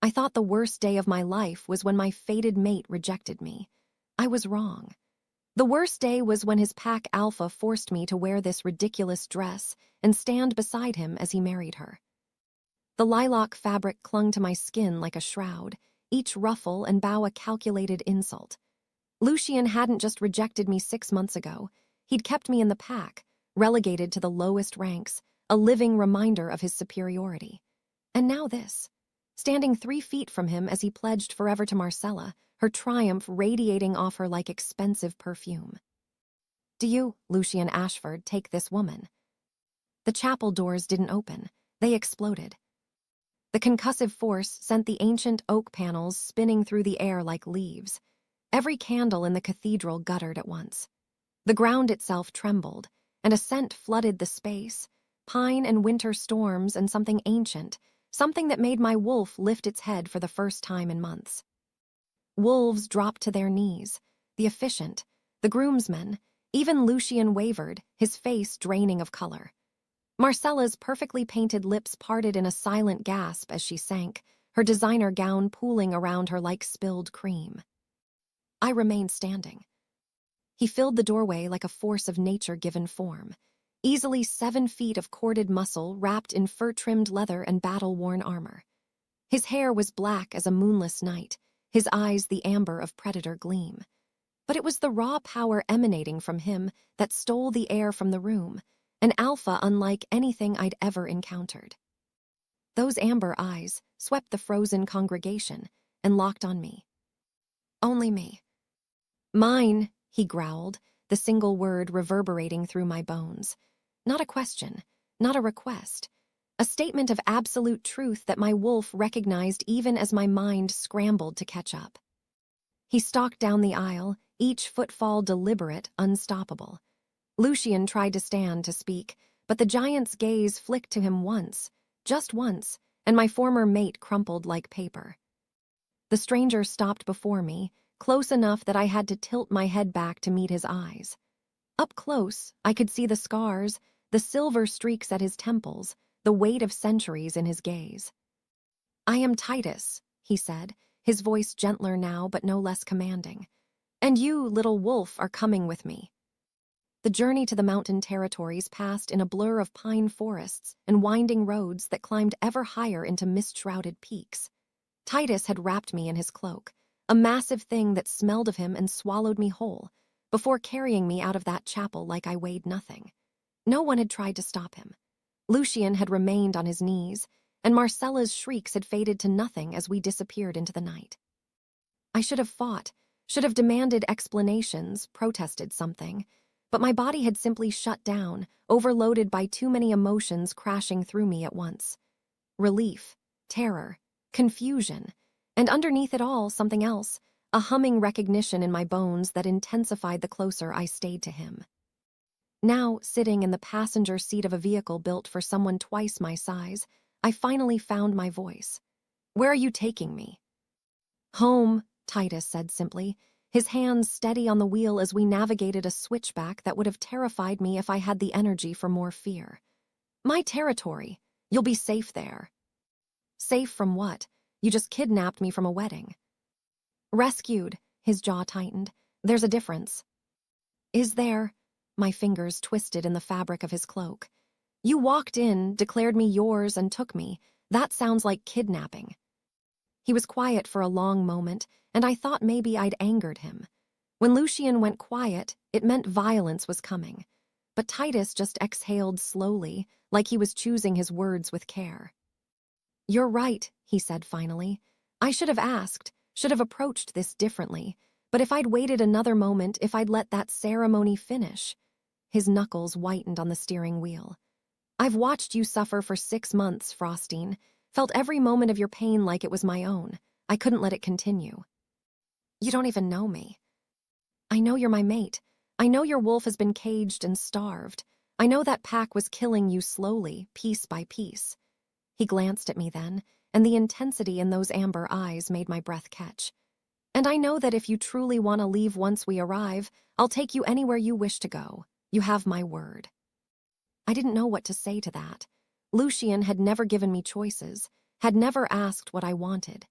I thought the worst day of my life was when my fated mate rejected me. I was wrong. The worst day was when his pack alpha forced me to wear this ridiculous dress and stand beside him as he married her. The lilac fabric clung to my skin like a shroud, each ruffle and bow a calculated insult. Lucien hadn't just rejected me 6 months ago. He'd kept me in the pack, relegated to the lowest ranks, a living reminder of his superiority. And now this. Standing 3 feet from him as he pledged forever to Marcella, her triumph radiating off her like expensive perfume. "Do you, Lucien Ashford, take this woman?" The chapel doors didn't open. They exploded. The concussive force sent the ancient oak panels spinning through the air like leaves. Every candle in the cathedral guttered at once. The ground itself trembled, and a scent flooded the space, pine and winter storms and something ancient, something that made my wolf lift its head for the first time in months. Wolves dropped to their knees, the officiant, the groomsmen, even Lucien wavered, his face draining of color. Marcella's perfectly painted lips parted in a silent gasp as she sank, her designer gown pooling around her like spilled cream. I remained standing. He filled the doorway like a force of nature-given form, easily 7 feet of corded muscle wrapped in fur-trimmed leather and battle-worn armor. His hair was black as a moonless night, his eyes the amber of predator gleam. But it was the raw power emanating from him that stole the air from the room, an alpha unlike anything I'd ever encountered. Those amber eyes swept the frozen congregation and locked on me. Only me. "Mine," he growled, the single word reverberating through my bones. Not a question, not a request. A statement of absolute truth that my wolf recognized even as my mind scrambled to catch up. He stalked down the aisle, each footfall deliberate, unstoppable. Lucien tried to stand to speak, but the giant's gaze flicked to him once, just once, and my former mate crumpled like paper. The stranger stopped before me, close enough that I had to tilt my head back to meet his eyes. Up close, I could see the scars, the silver streaks at his temples, the weight of centuries in his gaze. "I am Titus," he said, his voice gentler now but no less commanding. "And you, little wolf, are coming with me." The journey to the mountain territories passed in a blur of pine forests and winding roads that climbed ever higher into mist-shrouded peaks. Titus had wrapped me in his cloak, a massive thing that smelled of him and swallowed me whole, before carrying me out of that chapel like I weighed nothing. No one had tried to stop him. Lucien had remained on his knees, and Marcella's shrieks had faded to nothing as we disappeared into the night. I should have fought, should have demanded explanations, protested something, but my body had simply shut down, overloaded by too many emotions crashing through me at once. Relief, terror, confusion, and underneath it all something else, a humming recognition in my bones that intensified the closer I stayed to him. Now, sitting in the passenger seat of a vehicle built for someone twice my size, I finally found my voice. "Where are you taking me?" "Home," Titus said simply, his hands steady on the wheel as we navigated a switchback that would have terrified me if I had the energy for more fear. "My territory. You'll be safe there." "Safe from what? You just kidnapped me from a wedding." "Rescued," his jaw tightened. "There's a difference." "Is there?" My fingers twisted in the fabric of his cloak. "You walked in, declared me yours, and took me. That sounds like kidnapping." He was quiet for a long moment, and I thought maybe I'd angered him. When Lucien went quiet, it meant violence was coming. But Titus just exhaled slowly, like he was choosing his words with care. "You're right," he said finally. "I should have asked, should have approached this differently. But if I'd waited another moment, if I'd let that ceremony finish." His knuckles whitened on the steering wheel. "I've watched you suffer for 6 months, Frostine. Felt every moment of your pain like it was my own. I couldn't let it continue." "You don't even know me." "I know you're my mate. I know your wolf has been caged and starved. I know that pack was killing you slowly, piece by piece." He glanced at me then, and the intensity in those amber eyes made my breath catch. "And I know that if you truly want to leave once we arrive, I'll take you anywhere you wish to go. You have my word." I didn't know what to say to that. Lucien had never given me choices. had never asked what I wanted.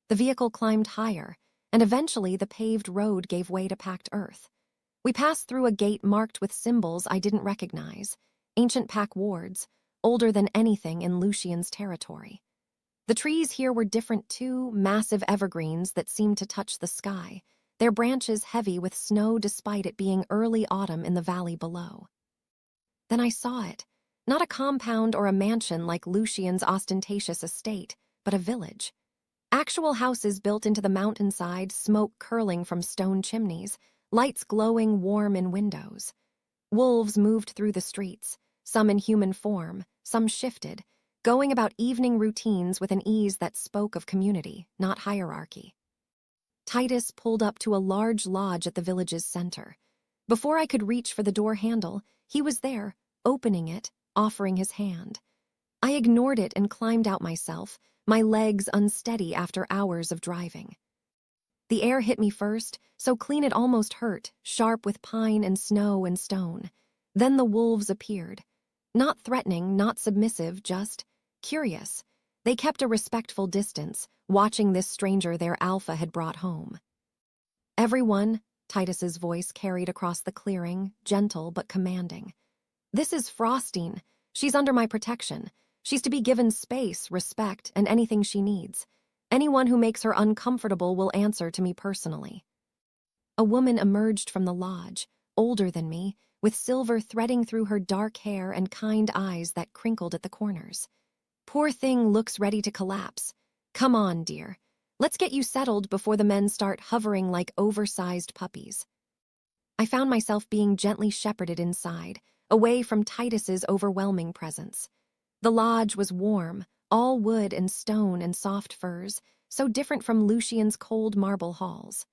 The vehicle climbed higher, and eventually the paved road gave way to packed earth. We passed through a gate marked with symbols I didn't recognize, ancient pack wards, older than anything in Lucian's territory. The trees here were different too, massive evergreens that seemed to touch the sky, their branches heavy with snow despite it being early autumn in the valley below. Then I saw it, not a compound or a mansion like Lucian's ostentatious estate, but a village. Actual houses built into the mountainside, smoke curling from stone chimneys, lights glowing warm in windows. Wolves moved through the streets, some in human form, some shifted, going about evening routines with an ease that spoke of community, not hierarchy. Titus pulled up to a large lodge at the village's center. Before I could reach for the door handle, he was there, opening it, offering his hand. I ignored it and climbed out myself, my legs unsteady after hours of driving. The air hit me first, so clean it almost hurt, sharp with pine and snow and stone. Then the wolves appeared. Not threatening, not submissive, just curious. They kept a respectful distance, watching this stranger their alpha had brought home. "Everyone," Titus's voice carried across the clearing, gentle but commanding. "This is Frostine. She's under my protection. She's to be given space, respect, and anything she needs. Anyone who makes her uncomfortable will answer to me personally." A woman emerged from the lodge, older than me, with silver threading through her dark hair and kind eyes that crinkled at the corners. "Poor thing looks ready to collapse. Come on, dear. Let's get you settled before the men start hovering like oversized puppies." I found myself being gently shepherded inside, away from Titus's overwhelming presence. The lodge was warm, all wood and stone and soft furs, so different from Lucian's cold marble halls.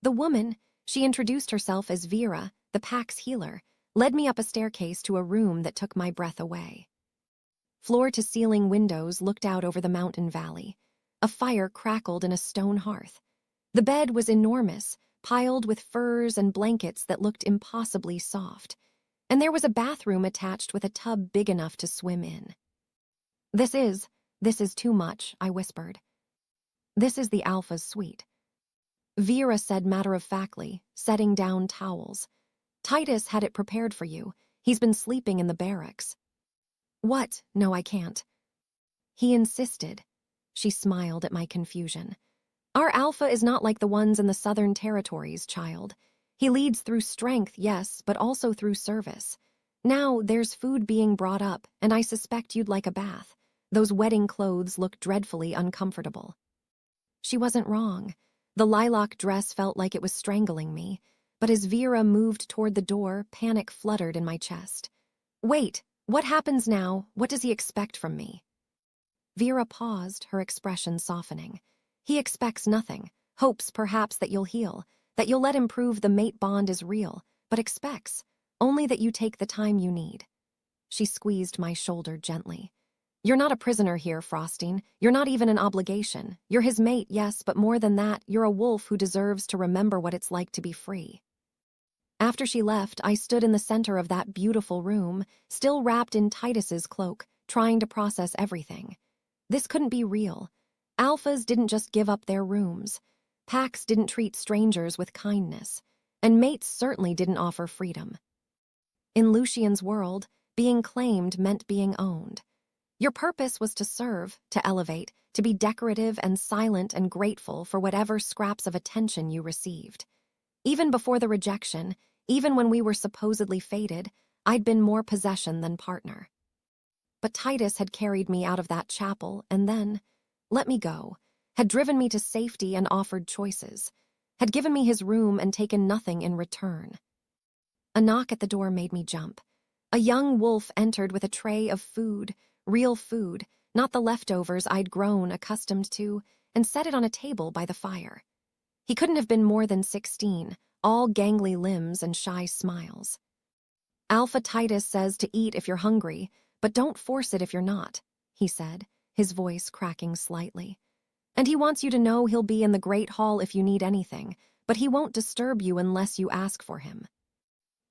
The woman, she introduced herself as Vera, the pack's healer, led me up a staircase to a room that took my breath away. Floor-to-ceiling windows looked out over the mountain valley. A fire crackled in a stone hearth. The bed was enormous, piled with furs and blankets that looked impossibly soft. And there was a bathroom attached with a tub big enough to swim in. This is too much," I whispered. "This is the Alpha's suite," Vera said matter-of-factly, setting down towels. "Titus had it prepared for you. He's been sleeping in the barracks." "What? No, I can't." "He insisted." She smiled at my confusion. "Our Alpha is not like the ones in the Southern Territories, child. He leads through strength, yes, but also through service. Now, there's food being brought up, and I suspect you'd like a bath. Those wedding clothes look dreadfully uncomfortable." She wasn't wrong. The lilac dress felt like it was strangling me, but as Vera moved toward the door, panic fluttered in my chest. "Wait, what happens now? What does he expect from me?" Vera paused, her expression softening. "He expects nothing, hopes perhaps that you'll heal, that you'll let him prove the mate bond is real, but expects only that you take the time you need." She squeezed my shoulder gently. "You're not a prisoner here, Frostine. You're not even an obligation. You're his mate, yes, but more than that, you're a wolf who deserves to remember what it's like to be free." After she left, I stood in the center of that beautiful room, still wrapped in Titus's cloak, trying to process everything. This couldn't be real. Alphas didn't just give up their rooms. Packs didn't treat strangers with kindness. And mates certainly didn't offer freedom. In Lucian's world, being claimed meant being owned. Your purpose was to serve, to elevate, to be decorative and silent and grateful for whatever scraps of attention you received. Even before the rejection, even when we were supposedly fated, I'd been more possession than partner. But Titus had carried me out of that chapel and then let me go, had driven me to safety and offered choices, had given me his room and taken nothing in return. A knock at the door made me jump. A young wolf entered with a tray of food, real food, not the leftovers I'd grown accustomed to, and set it on a table by the fire. He couldn't have been more than 16, all gangly limbs and shy smiles. "Alpha Titus says to eat if you're hungry, but don't force it if you're not," he said, his voice cracking slightly. "And he wants you to know he'll be in the Great Hall if you need anything, but he won't disturb you unless you ask for him."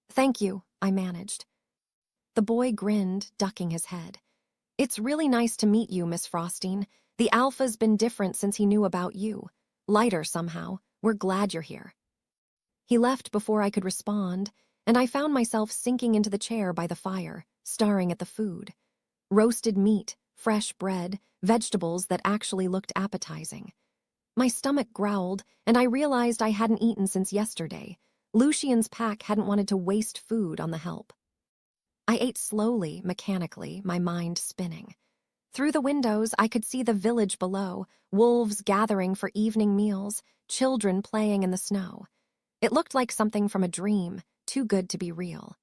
"Thank you," I managed. The boy grinned, ducking his head. It's really nice to meet you, Miss Frosting. The Alpha's been different since he knew about you. Lighter somehow. We're glad you're here. He left before I could respond, and I found myself sinking into the chair by the fire, staring at the food. Roasted meat, fresh bread, vegetables that actually looked appetizing. My stomach growled, and I realized I hadn't eaten since yesterday. Lucian's pack hadn't wanted to waste food on the help. I ate slowly, mechanically, my mind spinning. Through the windows, I could see the village below, wolves gathering for evening meals, children playing in the snow. It looked like something from a dream, too good to be real.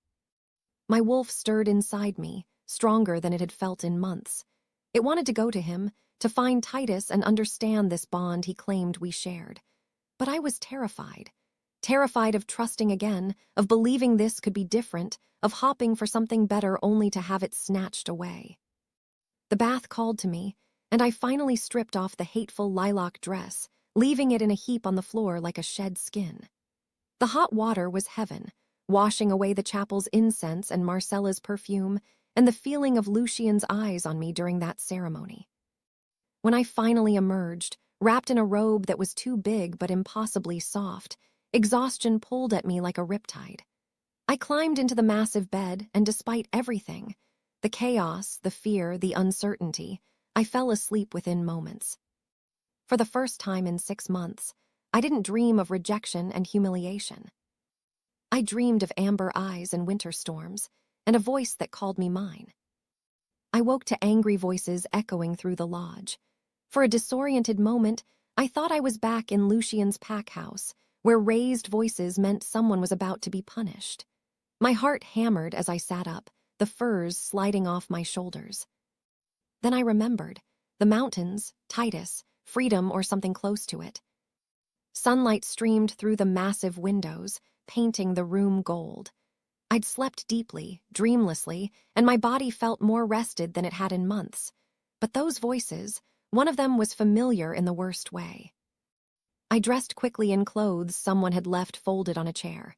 My wolf stirred inside me, stronger than it had felt in months. It wanted to go to him, to find Titus and understand this bond he claimed we shared. But I was terrified. Terrified of trusting again, of believing this could be different, of hopping for something better only to have it snatched away. The bath called to me, and I finally stripped off the hateful lilac dress, leaving it in a heap on the floor like a shed skin. The hot water was heaven, washing away the chapel's incense and Marcella's perfume, and the feeling of Lucian's eyes on me during that ceremony. When I finally emerged, wrapped in a robe that was too big but impossibly soft, exhaustion pulled at me like a riptide. I climbed into the massive bed, and despite everything, the chaos, the fear, the uncertainty, I fell asleep within moments. For the first time in 6 months, I didn't dream of rejection and humiliation. I dreamed of amber eyes and winter storms, and a voice that called me mine. I woke to angry voices echoing through the lodge. For a disoriented moment, I thought I was back in Lucian's pack house, where raised voices meant someone was about to be punished. My heart hammered as I sat up, the furs sliding off my shoulders. Then I remembered. The mountains, Titus, freedom or something close to it. Sunlight streamed through the massive windows, painting the room gold. I'd slept deeply, dreamlessly, and my body felt more rested than it had in months. But those voices, one of them was familiar in the worst way. I dressed quickly in clothes someone had left folded on a chair.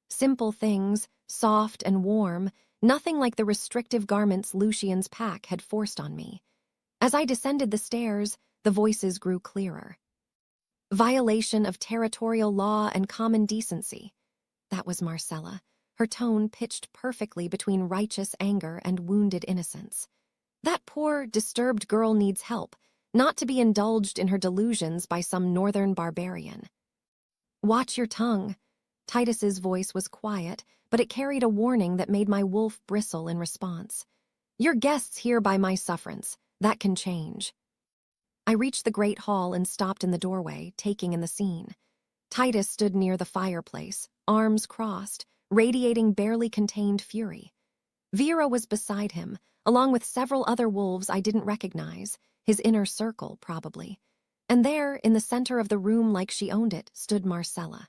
Simple things, soft and warm, nothing like the restrictive garments Lucian's pack had forced on me. As I descended the stairs, the voices grew clearer. Violation of territorial law and common decency. That was Marcella, her tone pitched perfectly between righteous anger and wounded innocence. That poor, disturbed girl needs help, not to be indulged in her delusions by some northern barbarian. Watch your tongue. Titus's voice was quiet, but it carried a warning that made my wolf bristle in response. You're guests here by my sufferance. That can change. I reached the great hall and stopped in the doorway, taking in the scene. Titus stood near the fireplace, arms crossed, radiating barely contained fury. Vera was beside him, along with several other wolves I didn't recognize, his inner circle, probably. And there, in the center of the room like she owned it, stood Marcella.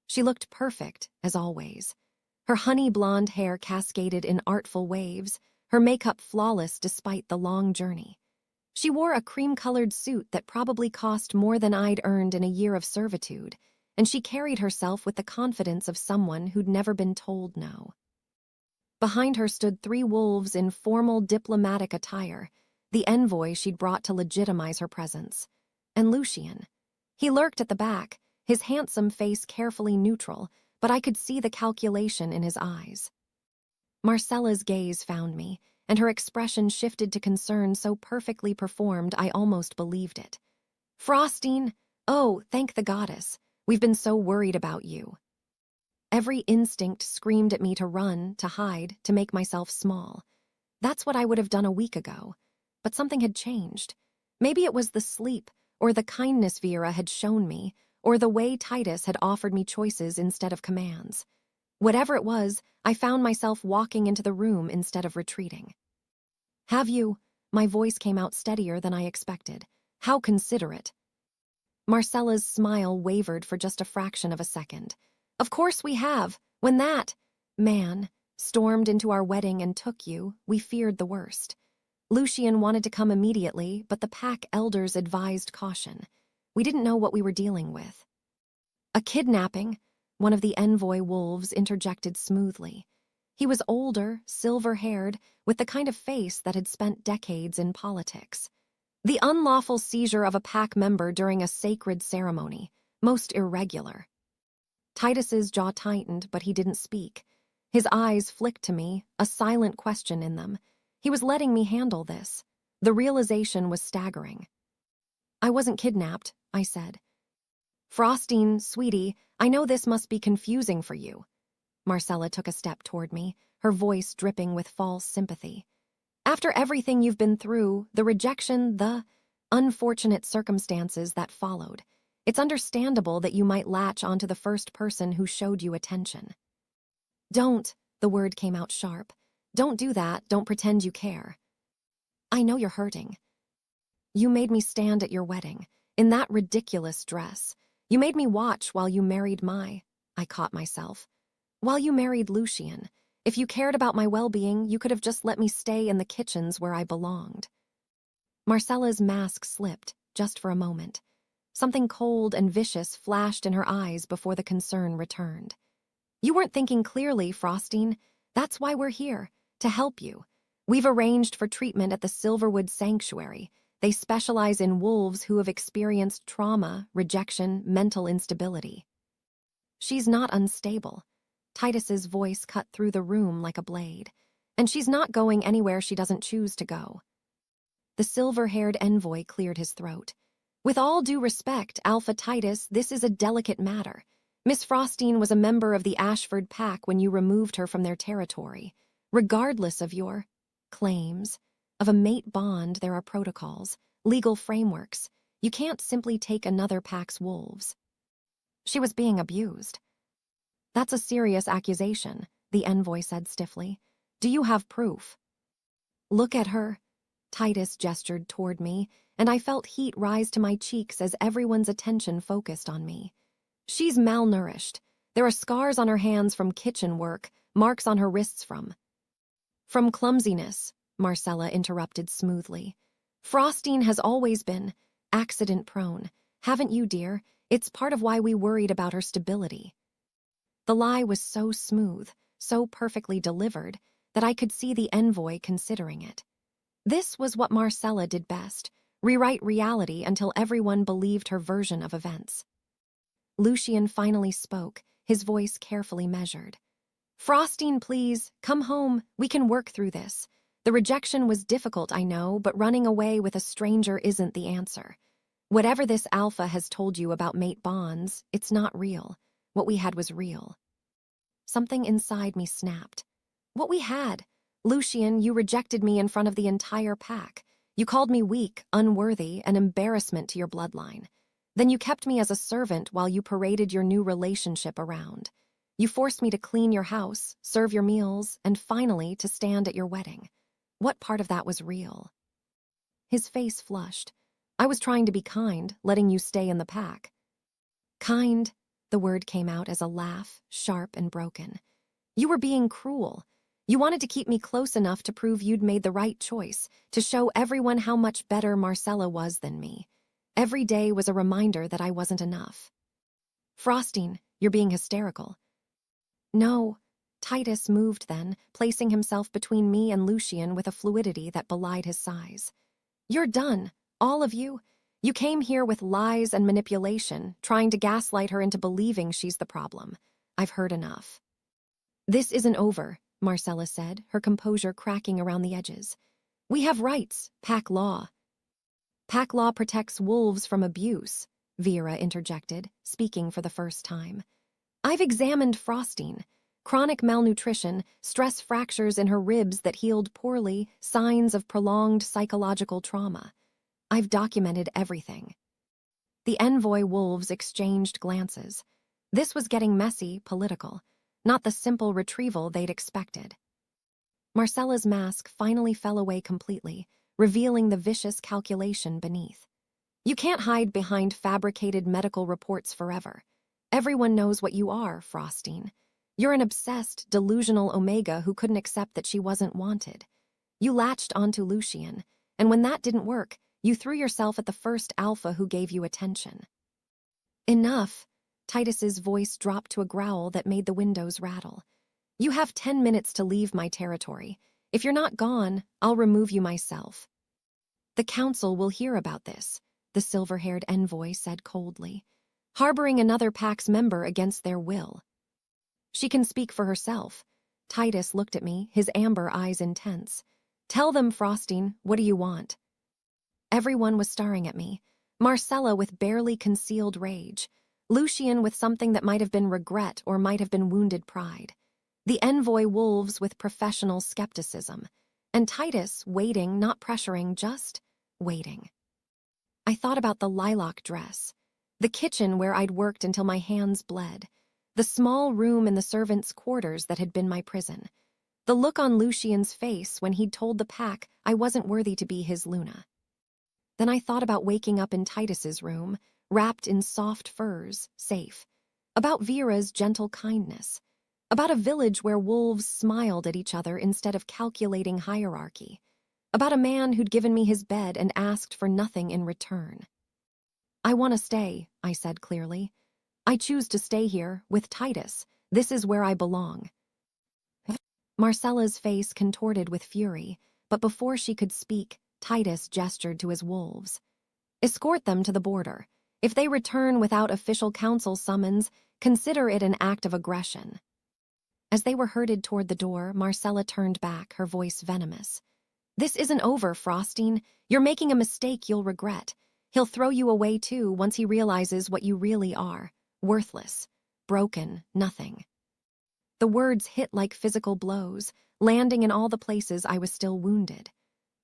She looked perfect, as always. Her honey blonde hair cascaded in artful waves, her makeup flawless despite the long journey. She wore a cream-colored suit that probably cost more than I'd earned in a year of servitude, and she carried herself with the confidence of someone who'd never been told no. Behind her stood 3 wolves in formal diplomatic attire, the envoy she'd brought to legitimize her presence. And Lucian. He lurked at the back, his handsome face carefully neutral, but I could see the calculation in his eyes. Marcella's gaze found me, and her expression shifted to concern so perfectly performed I almost believed it. Frosting, oh, thank the goddess. We've been so worried about you. Every instinct screamed at me to run, to hide, to make myself small. That's what I would have done a week ago. But something had changed. Maybe it was the sleep, or the kindness Vera had shown me, or the way Titus had offered me choices instead of commands. Whatever it was, I found myself walking into the room instead of retreating. Have you? My voice came out steadier than I expected. How considerate. Marcella's smile wavered for just a fraction of a second. Of course we have. When that man stormed into our wedding and took you, we feared the worst. Lucian wanted to come immediately, but the pack elders advised caution. We didn't know what we were dealing with. A kidnapping, one of the envoy wolves interjected smoothly. He was older, silver-haired, with the kind of face that had spent decades in politics. The unlawful seizure of a pack member during a sacred ceremony, most irregular. Titus's jaw tightened, but he didn't speak. His eyes flicked to me, a silent question in them. He was letting me handle this. The realization was staggering. "I wasn't kidnapped," I said. "Frostine, sweetie, I know this must be confusing for you." Marcella took a step toward me, her voice dripping with false sympathy. "After everything you've been through, the rejection, the unfortunate circumstances that followed, it's understandable that you might latch onto the first person who showed you attention." "Don't," the word came out sharp. "Don't do that, don't pretend you care. I know you're hurting. You made me stand at your wedding, in that ridiculous dress. You made me watch while you married I caught myself. While you married Lucian. If you cared about my well-being, you could have just let me stay in the kitchens where I belonged." Marcella's mask slipped, just for a moment. Something cold and vicious flashed in her eyes before the concern returned. "You weren't thinking clearly, Frostine. That's why we're here, to help you. We've arranged for treatment at the Silverwood Sanctuary. They specialize in wolves who have experienced trauma, rejection, mental instability." "She's not unstable." Titus's voice cut through the room like a blade. "And she's not going anywhere she doesn't choose to go." The silver-haired envoy cleared his throat. "With all due respect, Alpha Titus, this is a delicate matter. Miss Frostine was a member of the Ashford Pack when you removed her from their territory. Regardless of your claims of a mate bond, there are protocols, legal frameworks. You can't simply take another pack's wolves." "She was being abused." "That's a serious accusation," the envoy said stiffly. "Do you have proof?" "Look at her." Titus gestured toward me, and I felt heat rise to my cheeks as everyone's attention focused on me. "She's malnourished. There are scars on her hands from kitchen work, marks on her wrists from clumsiness," Marcella interrupted smoothly. "Frostine has always been accident-prone. Haven't you, dear? It's part of why we worried about her stability." The lie was so smooth, so perfectly delivered, that I could see the envoy considering it. This was what Marcella did best, rewrite reality until everyone believed her version of events. Lucian finally spoke, his voice carefully measured. "Frostine, please, come home. We can work through this. The rejection was difficult, I know, but running away with a stranger isn't the answer. Whatever this alpha has told you about mate bonds, it's not real. What we had was real." Something inside me snapped. "What we had? Lucian, you rejected me in front of the entire pack. You called me weak, unworthy, an embarrassment to your bloodline. Then you kept me as a servant while you paraded your new relationship around. You forced me to clean your house, serve your meals, and finally to stand at your wedding. What part of that was real?" His face flushed. "I was trying to be kind, letting you stay in the pack." "Kind?" The word came out as a laugh, sharp and broken. "You were being cruel. You wanted to keep me close enough to prove you'd made the right choice, to show everyone how much better Marcella was than me. Every day was a reminder that I wasn't enough." "Frostine, you're being hysterical." "No." Titus moved then, placing himself between me and Lucian with a fluidity that belied his size. "You're done, all of you. You came here with lies and manipulation, trying to gaslight her into believing she's the problem. I've heard enough." "This isn't over," Marcella said, her composure cracking around the edges. "We have rights, pack law." "Pack law protects wolves from abuse," Vera interjected, speaking for the first time. "I've examined Frostine. Chronic malnutrition, stress fractures in her ribs that healed poorly, signs of prolonged psychological trauma. I've documented everything." The envoy wolves exchanged glances. This was getting messy, political, not the simple retrieval they'd expected. Marcella's mask finally fell away completely, revealing the vicious calculation beneath. "You can't hide behind fabricated medical reports forever. Everyone knows what you are, Frostine. You're an obsessed, delusional Omega who couldn't accept that she wasn't wanted. You latched onto Lucian, and when that didn't work, you threw yourself at the first alpha who gave you attention." "Enough." Titus's voice dropped to a growl that made the windows rattle. You have 10 minutes to leave my territory. If you're not gone, I'll remove you myself. The council will hear about this, the silver-haired envoy said coldly, harboring another pack's member against their will. She can speak for herself. Titus looked at me, his amber eyes intense. Tell them, Frosting, what do you want? Everyone was staring at me. Marcella with barely concealed rage. Lucian with something that might have been regret or might have been wounded pride. The envoy wolves with professional skepticism. And Titus waiting, not pressuring, just waiting. I thought about the lilac dress, the kitchen where I'd worked until my hands bled, the small room in the servants' quarters that had been my prison, the look on Lucian's face when he'd told the pack I wasn't worthy to be his Luna. Then I thought about waking up in Titus's room, wrapped in soft furs, safe, about Vera's gentle kindness, about a village where wolves smiled at each other instead of calculating hierarchy, about a man who'd given me his bed and asked for nothing in return. I want to stay, I said clearly. I choose to stay here, with Titus. This is where I belong. Marcella's face contorted with fury, but before she could speak, Titus gestured to his wolves. Escort them to the border. If they return without official council summons, consider it an act of aggression. As they were herded toward the door, Marcella turned back, her voice venomous. This isn't over, Frosting. You're making a mistake you'll regret. He'll throw you away too once he realizes what you really are. Worthless. Broken. Nothing. The words hit like physical blows, landing in all the places I was still wounded.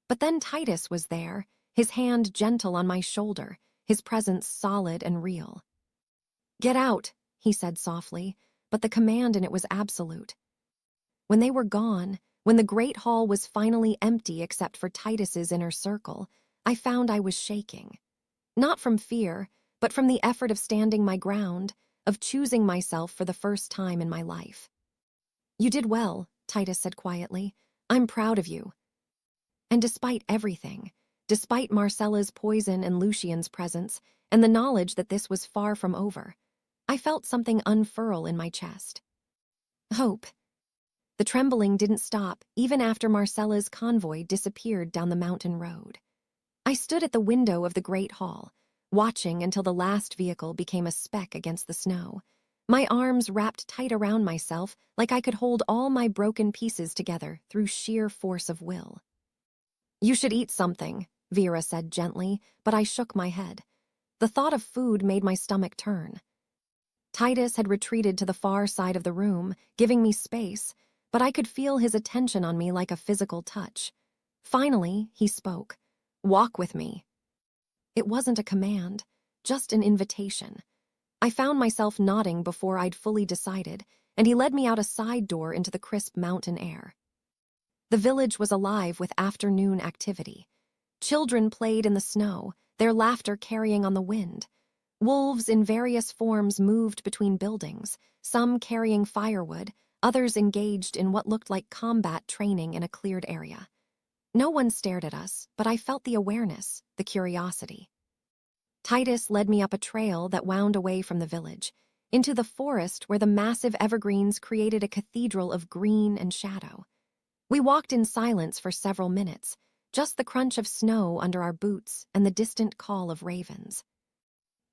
But then Titus was there, his hand gentle on my shoulder, his presence solid and real. Get out, he said softly, but the command in it was absolute. When they were gone, when the great hall was finally empty except for Titus's inner circle, I found I was shaking. Not from fear, but from the effort of standing my ground, of choosing myself for the first time in my life. You did well, Titus said quietly. I'm proud of you. And despite everything, despite Marcella's poison and Lucian's presence, and the knowledge that this was far from over, I felt something unfurl in my chest. Hope. The trembling didn't stop even after Marcella's convoy disappeared down the mountain road. I stood at the window of the great hall, watching until the last vehicle became a speck against the snow, my arms wrapped tight around myself like I could hold all my broken pieces together through sheer force of will. You should eat something, Vera said gently, but I shook my head. The thought of food made my stomach turn. Titus had retreated to the far side of the room, giving me space, but I could feel his attention on me like a physical touch. Finally, he spoke. Walk with me. It wasn't a command, just an invitation. I found myself nodding before I'd fully decided, and he led me out a side door into the crisp mountain air. The village was alive with afternoon activity. Children played in the snow, their laughter carrying on the wind. Wolves in various forms moved between buildings, some carrying firewood, others engaged in what looked like combat training in a cleared area. No one stared at us, but I felt the awareness, the curiosity. Titus led me up a trail that wound away from the village, into the forest where the massive evergreens created a cathedral of green and shadow. We walked in silence for several minutes, just the crunch of snow under our boots and the distant call of ravens.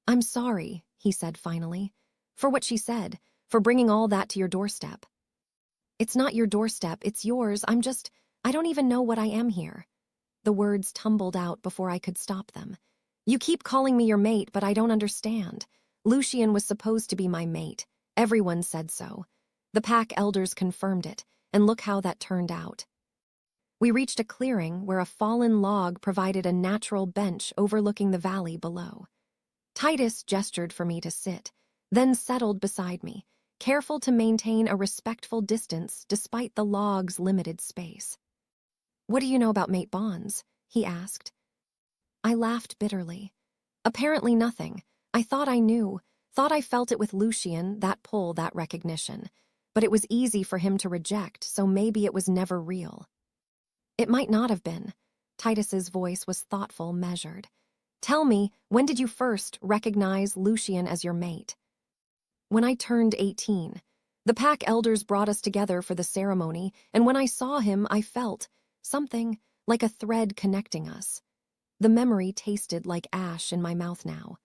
I'm sorry, he said finally, for what she said, for bringing all that to your doorstep. It's not your doorstep, it's yours. I don't even know what I am here. The words tumbled out before I could stop them. You keep calling me your mate, but I don't understand. Lucian was supposed to be my mate. Everyone said so. The pack elders confirmed it, and look how that turned out. We reached a clearing where a fallen log provided a natural bench overlooking the valley below. Titus gestured for me to sit, then settled beside me, careful to maintain a respectful distance despite the log's limited space. What do you know about mate bonds? He asked. I laughed bitterly. Apparently nothing. I thought I knew, thought I felt it with Lucian, that pull, that recognition. But it was easy for him to reject, so maybe it was never real. It might not have been. Titus's voice was thoughtful, measured. Tell me, when did you first recognize Lucian as your mate? When I turned 18. The pack elders brought us together for the ceremony, and when I saw him, I felt something like a thread connecting us. The memory tasted like ash in my mouth now.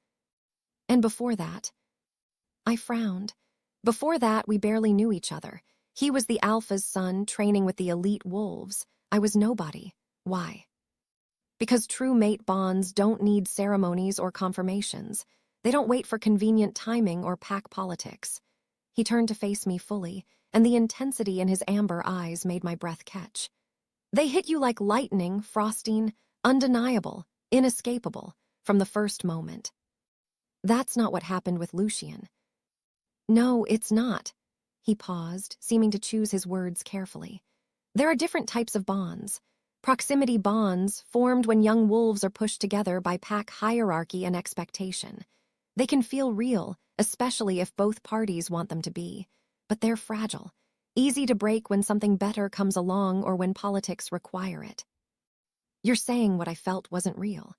And before that, I frowned. Before that, we barely knew each other. He was the alpha's son, training with the elite wolves. I was nobody. Why? Because true mate bonds don't need ceremonies or confirmations. They don't wait for convenient timing or pack politics. He turned to face me fully, and the intensity in his amber eyes made my breath catch. They hit you like lightning, frosting, undeniable, inescapable, from the first moment. That's not what happened with Lucien. No, it's not. He paused, seeming to choose his words carefully. There are different types of bonds. Proximity bonds, formed when young wolves are pushed together by pack hierarchy and expectation. They can feel real, especially if both parties want them to be. But they're fragile, easy to break when something better comes along or when politics require it. You're saying what I felt wasn't real.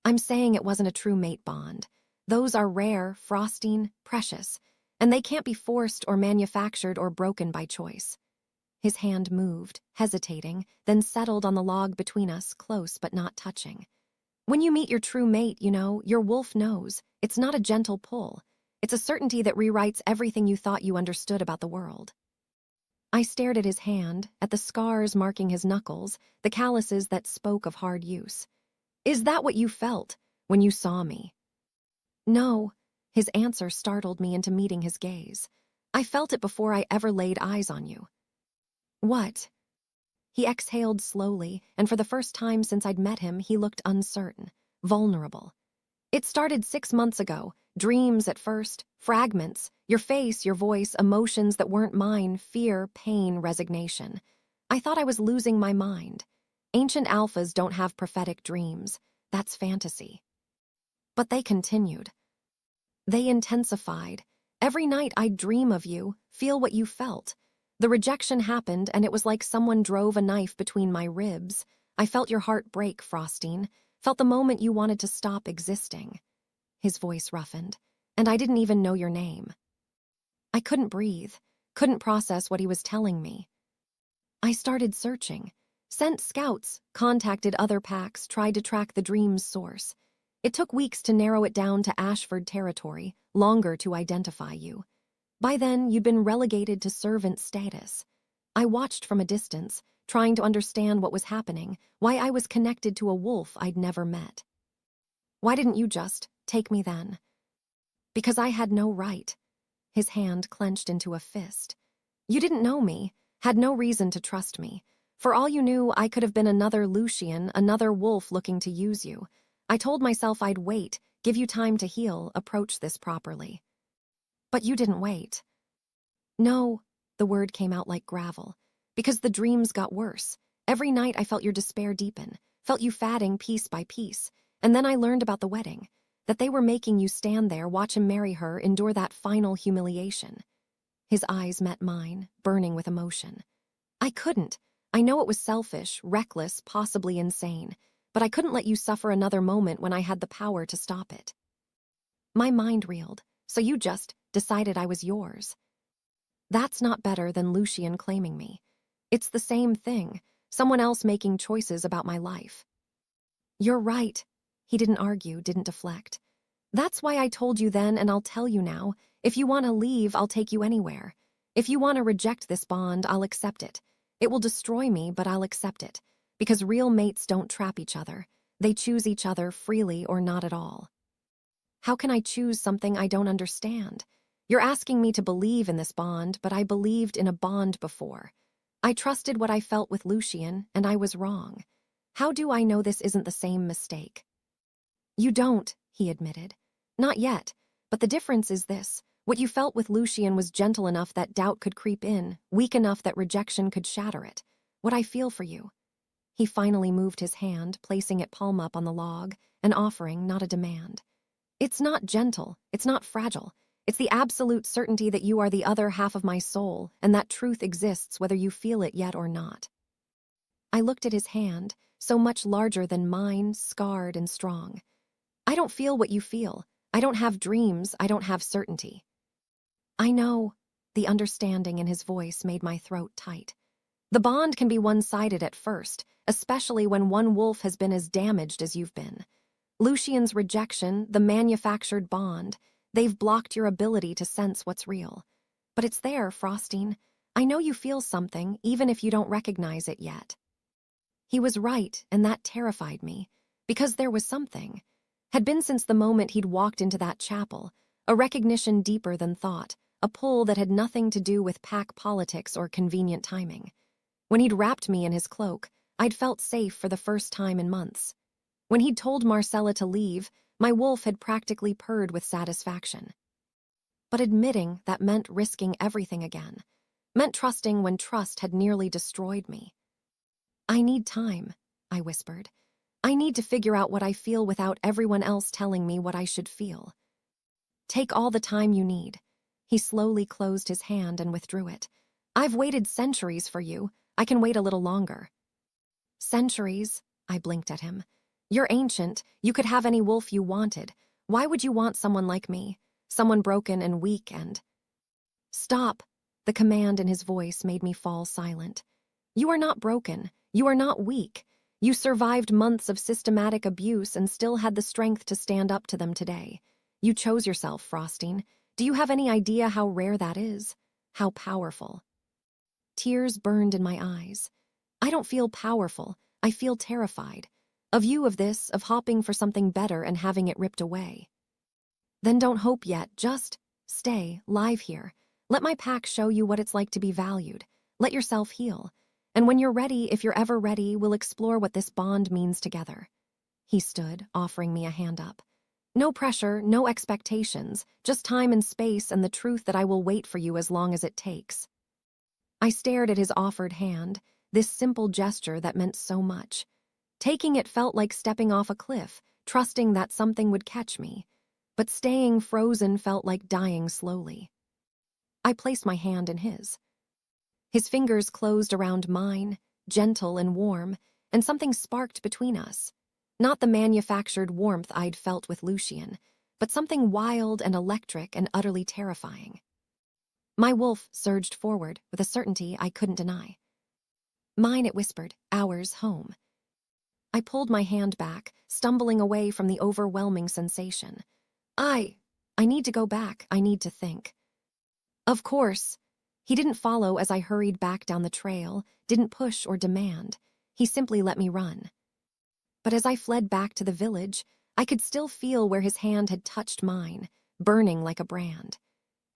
I'm saying it wasn't a true mate bond. Those are rare, frosting, precious, and they can't be forced or manufactured or broken by choice. His hand moved, hesitating, then settled on the log between us, close but not touching. When you meet your true mate, your wolf knows. It's not a gentle pull. It's a certainty that rewrites everything you thought you understood about the world. I stared at his hand, at the scars marking his knuckles, the calluses that spoke of hard use. Is that what you felt when you saw me? No. His answer startled me into meeting his gaze. I felt it before I ever laid eyes on you. What? He exhaled slowly, and for the first time since I'd met him, he looked uncertain, vulnerable. It started 6 months ago. Dreams at first, fragments, your face, your voice, emotions that weren't mine, fear, pain, resignation. I thought I was losing my mind. Ancient alphas don't have prophetic dreams. That's fantasy. But they continued. They intensified. Every night I'd dream of you, feel what you felt. The rejection happened, and it was like someone drove a knife between my ribs. I felt your heart break, Frostine. Felt the moment you wanted to stop existing. His voice roughened, and I didn't even know your name. I couldn't breathe, couldn't process what he was telling me. I started searching, sent scouts, contacted other packs, tried to track the dream's source. It took weeks to narrow it down to Ashford territory, longer to identify you. By then, you'd been relegated to servant status. I watched from a distance, trying to understand what was happening, why I was connected to a wolf I'd never met. Why didn't you just take me then? Because I had no right. His hand clenched into a fist. You didn't know me, had no reason to trust me. For all you knew, I could have been another Lucien, another wolf looking to use you. I told myself I'd wait, give you time to heal, approach this properly. But you didn't wait. No, the word came out like gravel. Because the dreams got worse. Every night I felt your despair deepen, felt you fatting piece by piece. And then I learned about the wedding, that they were making you stand there, watch him marry her, endure that final humiliation. His eyes met mine, burning with emotion. I couldn't. I know it was selfish, reckless, possibly insane, but I couldn't let you suffer another moment when I had the power to stop it. My mind reeled, so you just decided I was yours. That's not better than Lucien claiming me. It's the same thing, someone else making choices about my life. You're right. He didn't argue, didn't deflect. That's why I told you then, and I'll tell you now. If you want to leave, I'll take you anywhere. If you want to reject this bond, I'll accept it. It will destroy me, but I'll accept it. Because real mates don't trap each other. They choose each other freely or not at all. How can I choose something I don't understand? You're asking me to believe in this bond, but I believed in a bond before. I trusted what I felt with Lucien, and I was wrong. How do I know this isn't the same mistake? You don't, he admitted. Not yet, but the difference is this. What you felt with Lucien was gentle enough that doubt could creep in, weak enough that rejection could shatter it. What I feel for you. He finally moved his hand, placing it palm up on the log, an offering, not a demand. It's not gentle, it's not fragile. It's the absolute certainty that you are the other half of my soul, and that truth exists whether you feel it yet or not. I looked at his hand, so much larger than mine, scarred and strong. I don't feel what you feel. I don't have dreams. I don't have certainty. I know. The understanding in his voice made my throat tight. The bond can be one-sided at first, especially when one wolf has been as damaged as you've been. Lucian's rejection, the manufactured bond, they've blocked your ability to sense what's real. But it's there, Frostine. I know you feel something, even if you don't recognize it yet. He was right, and that terrified me, because there was something. Had been since the moment he'd walked into that chapel, a recognition deeper than thought, a pull that had nothing to do with pack politics or convenient timing. When he'd wrapped me in his cloak, I'd felt safe for the first time in months. When he'd told Marcella to leave, my wolf had practically purred with satisfaction. But admitting that meant risking everything again, meant trusting when trust had nearly destroyed me. I need time, I whispered. I need to figure out what I feel without everyone else telling me what I should feel. Take all the time you need. He slowly closed his hand and withdrew it. I've waited centuries for you. I can wait a little longer. Centuries? I blinked at him. You're ancient. You could have any wolf you wanted. Why would you want someone like me? Someone broken and weak and... Stop. The command in his voice made me fall silent. You are not broken. You are not weak. You survived months of systematic abuse and still had the strength to stand up to them today. You chose yourself, Frostine. Do you have any idea how rare that is? How powerful? Tears burned in my eyes. I don't feel powerful. I feel terrified. Of you, of this, of hopping for something better and having it ripped away. Then don't hope yet. Just stay live here. Let my pack show you what it's like to be valued. Let yourself heal. And when you're ready, if you're ever ready, we'll explore what this bond means together. He stood, offering me a hand up. No pressure, no expectations, just time and space and the truth that I will wait for you as long as it takes. I stared at his offered hand, this simple gesture that meant so much. Taking it felt like stepping off a cliff, trusting that something would catch me. But staying frozen felt like dying slowly. I placed my hand in his. His fingers closed around mine, gentle and warm, and something sparked between us. Not the manufactured warmth I'd felt with Lucian, but something wild and electric and utterly terrifying. My wolf surged forward with a certainty I couldn't deny. Mine, it whispered, ours, home. I pulled my hand back, stumbling away from the overwhelming sensation. I need to go back. I need to think. Of course. He didn't follow as I hurried back down the trail, didn't push or demand. He simply let me run. But as I fled back to the village, I could still feel where his hand had touched mine, burning like a brand.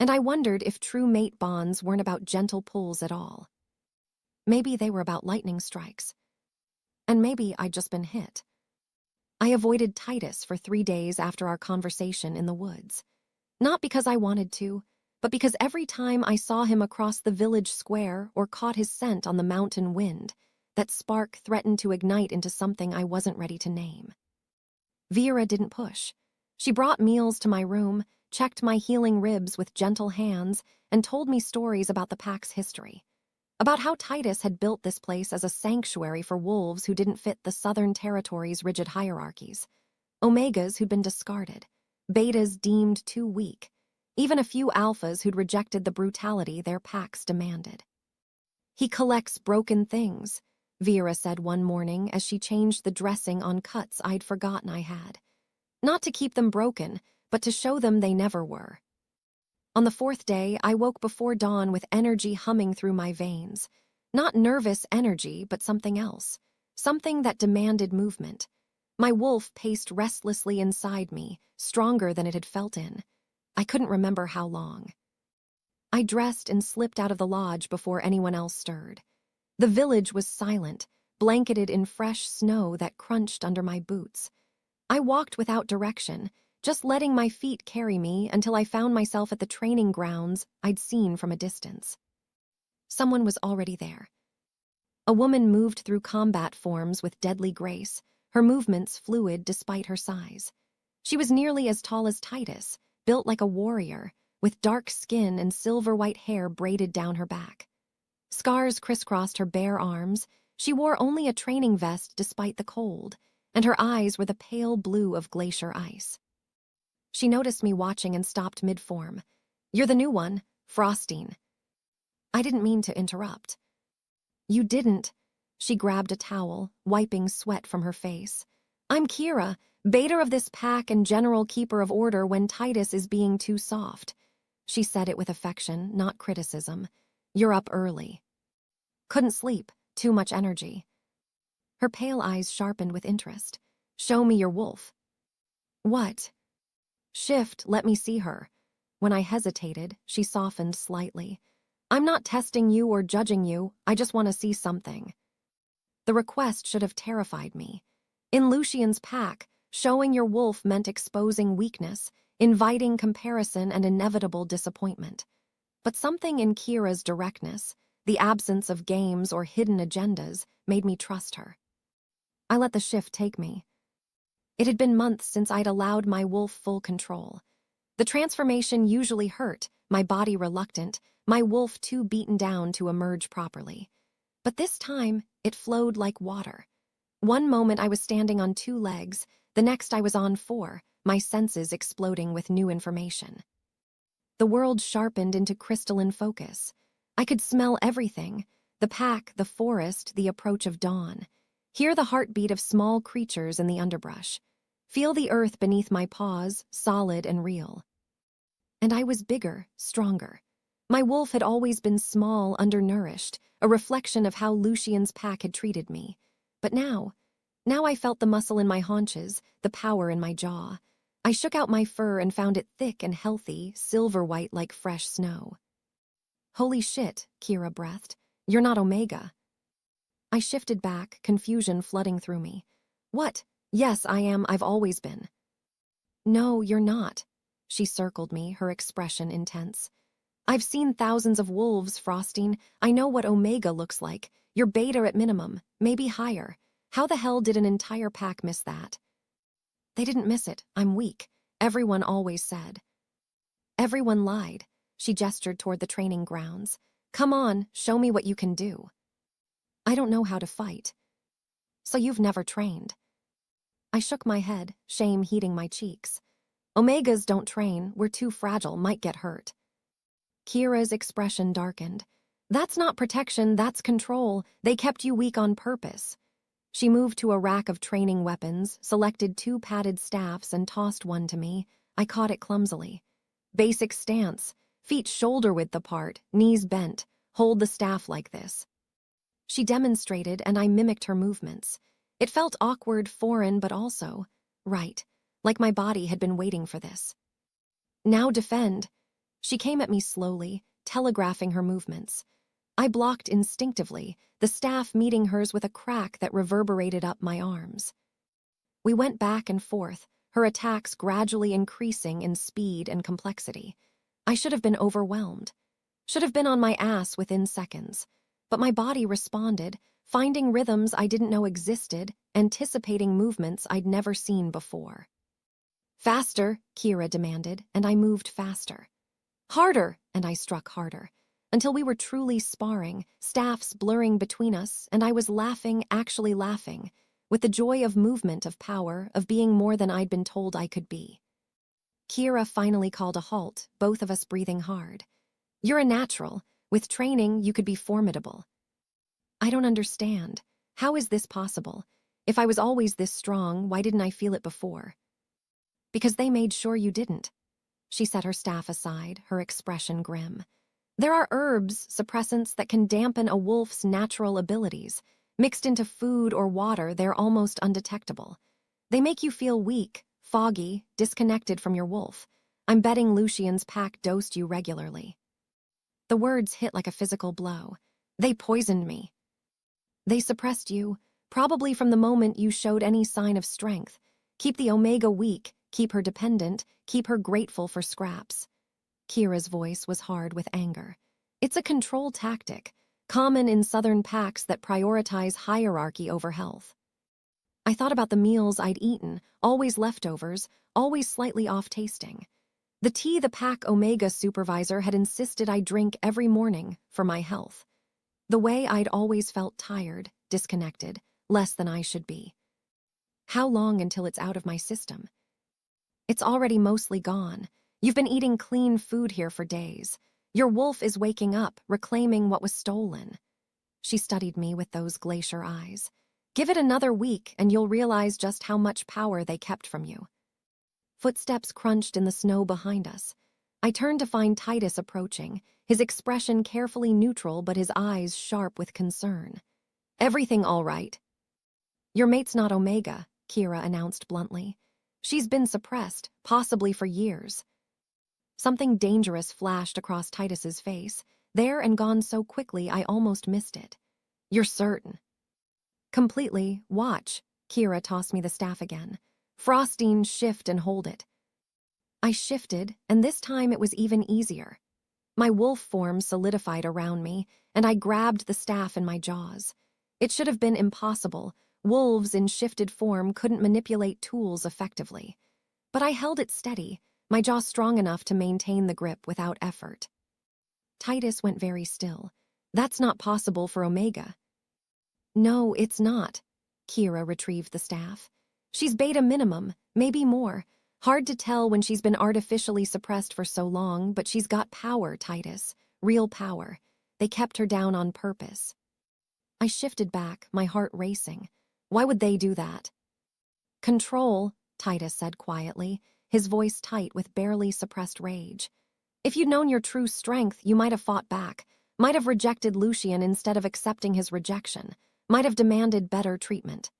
And I wondered if true mate bonds weren't about gentle pulls at all. Maybe they were about lightning strikes. And maybe I'd just been hit. I avoided Titus for 3 days after our conversation in the woods. Not because I wanted to, but because every time I saw him across the village square or caught his scent on the mountain wind, that spark threatened to ignite into something I wasn't ready to name. Vera didn't push. She brought meals to my room, checked my healing ribs with gentle hands, and told me stories about the pack's history. About how Titus had built this place as a sanctuary for wolves who didn't fit the Southern Territory's rigid hierarchies. Omegas who'd been discarded. Betas deemed too weak. Even a few alphas who'd rejected the brutality their packs demanded. He collects broken things, Vera said one morning as she changed the dressing on cuts I'd forgotten I had. Not to keep them broken, but to show them they never were. On the 4th day, I woke before dawn with energy humming through my veins. Not nervous energy, but something else. Something that demanded movement. My wolf paced restlessly inside me, stronger than it had felt in. I couldn't remember how long. I dressed and slipped out of the lodge before anyone else stirred. The village was silent, blanketed in fresh snow that crunched under my boots. I walked without direction, just letting my feet carry me until I found myself at the training grounds I'd seen from a distance. Someone was already there. A woman moved through combat forms with deadly grace, her movements fluid despite her size. She was nearly as tall as Titus, built like a warrior, with dark skin and silver-white hair braided down her back. Scars crisscrossed her bare arms. She wore only a training vest despite the cold, and her eyes were the pale blue of glacier ice. She noticed me watching and stopped mid-form. "You're the new one, Frostine." I didn't mean to interrupt. You didn't. She grabbed a towel, wiping sweat from her face. I'm Kira, baiter of this pack and general keeper of order when Titus is being too soft. She said it with affection, not criticism. You're up early. Couldn't sleep, too much energy. Her pale eyes sharpened with interest. Show me your wolf. What? Shift, let me see her. When I hesitated, she softened slightly. I'm not testing you or judging you, I just want to see something. The request should have terrified me. In Lucian's pack, showing your wolf meant exposing weakness, inviting comparison and inevitable disappointment. But something in Kira's directness, the absence of games or hidden agendas, made me trust her. I let the shift take me. It had been months since I'd allowed my wolf full control. The transformation usually hurt, my body reluctant, my wolf too beaten down to emerge properly. But this time, it flowed like water. One moment I was standing on 2 legs, the next I was on 4, my senses exploding with new information. The world sharpened into crystalline focus. I could smell everything, the pack, the forest, the approach of dawn. Hear the heartbeat of small creatures in the underbrush. Feel the earth beneath my paws, solid and real. And I was bigger, stronger. My wolf had always been small, undernourished, a reflection of how Lucian's pack had treated me. But now I felt the muscle in my haunches, the power in my jaw. I shook out my fur and found it thick and healthy, silver white like fresh snow. Holy shit, Kira breathed. You're not Omega. I shifted back, confusion flooding through me. What? Yes, I am, I've always been. No, you're not. She circled me, her expression intense. I've seen thousands of wolves, Frosting. I know what Omega looks like. You're beta at minimum, maybe higher. How the hell did an entire pack miss that? They didn't miss it. I'm weak. Everyone always said. Everyone lied. She gestured toward the training grounds. Come on, show me what you can do. I don't know how to fight. So you've never trained. I shook my head, shame heating my cheeks. Omegas don't train, we're too fragile, might get hurt. Kira's expression darkened. That's not protection, that's control. They kept you weak on purpose. She moved to a rack of training weapons, selected 2 padded staffs and tossed one to me. I caught it clumsily. Basic stance, feet shoulder-width apart, knees bent. Hold the staff like this. She demonstrated and I mimicked her movements. It felt awkward, foreign, but also right, like my body had been waiting for this. Now defend. She came at me slowly, telegraphing her movements. I blocked instinctively, the staff meeting hers with a crack that reverberated up my arms. We went back and forth, her attacks gradually increasing in speed and complexity. I should have been overwhelmed. Should have been on my ass within seconds. But my body responded, finding rhythms I didn't know existed, anticipating movements I'd never seen before. Faster, Kira demanded, and I moved faster. Harder, and I struck harder, until we were truly sparring, staffs blurring between us, and I was laughing, actually laughing, with the joy of movement, of power, of being more than I'd been told I could be. Kira finally called a halt, both of us breathing hard. You're a natural. With training, you could be formidable. I don't understand. How is this possible? If I was always this strong, why didn't I feel it before? Because they made sure you didn't. She set her staff aside, her expression grim. There are herbs, suppressants that can dampen a wolf's natural abilities. Mixed into food or water, they're almost undetectable. They make you feel weak, foggy, disconnected from your wolf. I'm betting Lucian's pack dosed you regularly. The words hit like a physical blow. They poisoned me. They suppressed you, probably from the moment you showed any sign of strength. Keep the Omega weak, keep her dependent, keep her grateful for scraps. Kira's voice was hard with anger. It's a control tactic, common in southern packs that prioritize hierarchy over health. I thought about the meals I'd eaten, always leftovers, always slightly off-tasting. The tea the pack Omega supervisor had insisted I drink every morning for my health. The way I'd always felt tired, disconnected, less than I should be. How long until it's out of my system? It's already mostly gone. You've been eating clean food here for days. Your wolf is waking up, reclaiming what was stolen. She studied me with those glacier eyes. Give it another week and you'll realize just how much power they kept from you. Footsteps crunched in the snow behind us. I turned to find Titus approaching, his expression carefully neutral but his eyes sharp with concern. Everything all right? Your mate's not Omega, Kira announced bluntly. She's been suppressed, possibly for years. Something dangerous flashed across Titus's face, there and gone so quickly I almost missed it. You're certain? Completely. Watch. Kira tossed me the staff again. Frostine, shift and hold it. I shifted, and this time it was even easier. My wolf form solidified around me, and I grabbed the staff in my jaws. It should have been impossible. Wolves in shifted form couldn't manipulate tools effectively. But I held it steady, my jaw strong enough to maintain the grip without effort. Titus went very still. That's not possible for Omega. No, it's not. Kira retrieved the staff. She's beta minimum, maybe more. Hard to tell when she's been artificially suppressed for so long, but she's got power, Titus. Real power. They kept her down on purpose. I shifted back, my heart racing. Why would they do that? Control, Titus said quietly, his voice tight with barely suppressed rage. If you'd known your true strength, you might have fought back, might have rejected Lucian instead of accepting his rejection, might have demanded better treatment.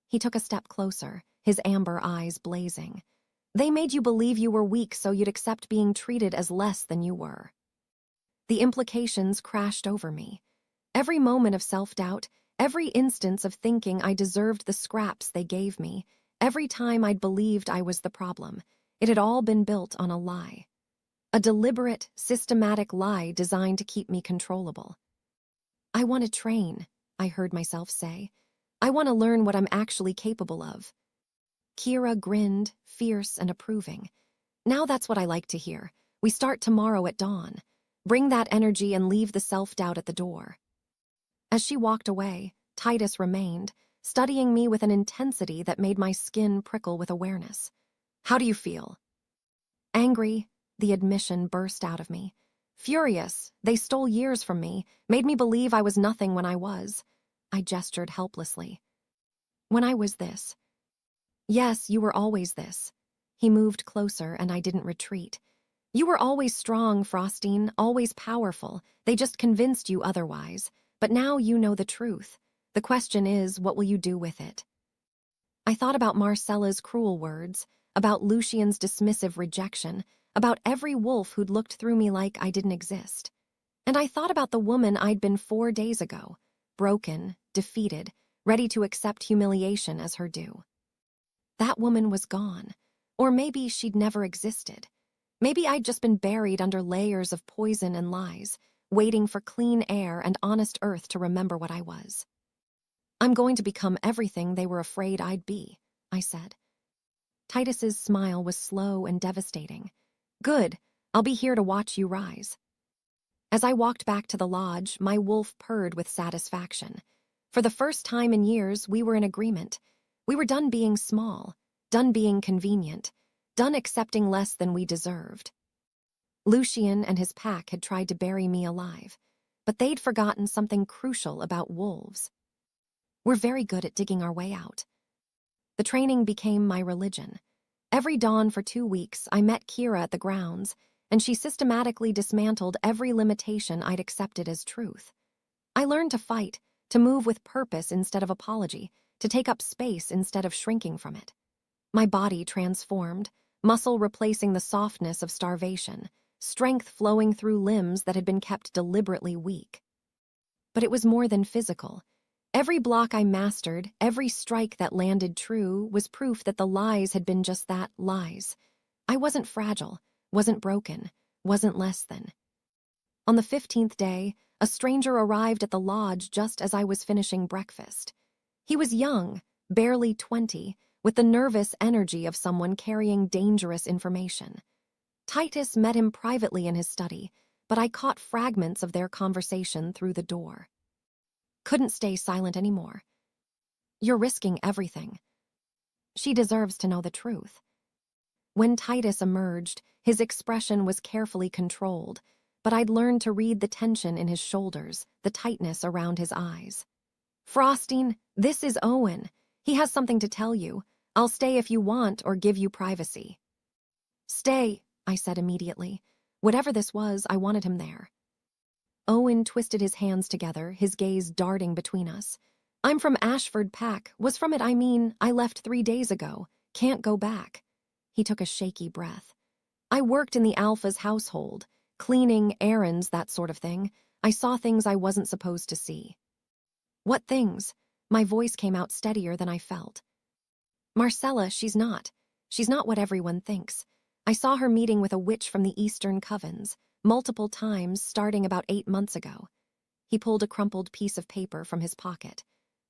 He took a step closer, his amber eyes blazing. They made you believe you were weak so you'd accept being treated as less than you were. The implications crashed over me. Every moment of self-doubt, every instance of thinking I deserved the scraps they gave me, every time I'd believed I was the problem, it had all been built on a lie. A deliberate, systematic lie designed to keep me controllable. I want to train, I heard myself say. I want to learn what I'm actually capable of. Kira grinned, fierce and approving. Now that's what I like to hear. We start tomorrow at dawn. Bring that energy and leave the self-doubt at the door. As she walked away, Titus remained, studying me with an intensity that made my skin prickle with awareness. How do you feel? Angry, the admission burst out of me. Furious, they stole years from me, made me believe I was nothing when I was. I gestured helplessly. When I was this. Yes, you were always this. He moved closer and I didn't retreat. You were always strong, Frostine, always powerful. They just convinced you otherwise. But now you know the truth. The question is, what will you do with it? I thought about Marcella's cruel words, about Lucian's dismissive rejection, about every wolf who'd looked through me like I didn't exist. And I thought about the woman I'd been 4 days ago, broken, defeated, ready to accept humiliation as her due. That woman was gone, or maybe she'd never existed. Maybe I'd just been buried under layers of poison and lies, waiting for clean air and honest earth to remember what I was. I'm going to become everything they were afraid I'd be, I said. Titus's smile was slow and devastating. Good, I'll be here to watch you rise. As I walked back to the lodge, my wolf purred with satisfaction. For the first time in years, we were in agreement. We were done being small, done being convenient, done accepting less than we deserved. Lucian and his pack had tried to bury me alive, but they'd forgotten something crucial about wolves. We're very good at digging our way out. The training became my religion. Every dawn for 2 weeks, I met Kira at the grounds, and she systematically dismantled every limitation I'd accepted as truth. I learned to fight, to move with purpose instead of apology, to take up space instead of shrinking from it. My body transformed, muscle replacing the softness of starvation, strength flowing through limbs that had been kept deliberately weak. But it was more than physical. Every block I mastered, every strike that landed true, was proof that the lies had been just that, lies. I wasn't fragile, wasn't broken, wasn't less than. On the 15th day, a stranger arrived at the lodge just as I was finishing breakfast. He was young, barely 20, with the nervous energy of someone carrying dangerous information. Titus met him privately in his study, but I caught fragments of their conversation through the door. Couldn't stay silent anymore. You're risking everything. She deserves to know the truth. When Titus emerged, his expression was carefully controlled, but I'd learned to read the tension in his shoulders, the tightness around his eyes. "Frosting, this is Owen. He has something to tell you. I'll stay if you want or give you privacy." "Stay," I said immediately. Whatever this was, I wanted him there. Owen twisted his hands together, his gaze darting between us. "I'm from Ashford Pack. Was from it, I mean, I left 3 days ago. Can't go back." He took a shaky breath. "I worked in the Alpha's household. Cleaning, errands, that sort of thing. I saw things I wasn't supposed to see." "What things?" My voice came out steadier than I felt. "Marcella, she's not. She's not what everyone thinks. I saw her meeting with a witch from the Eastern Covens, multiple times, starting about 8 months ago." He pulled a crumpled piece of paper from his pocket.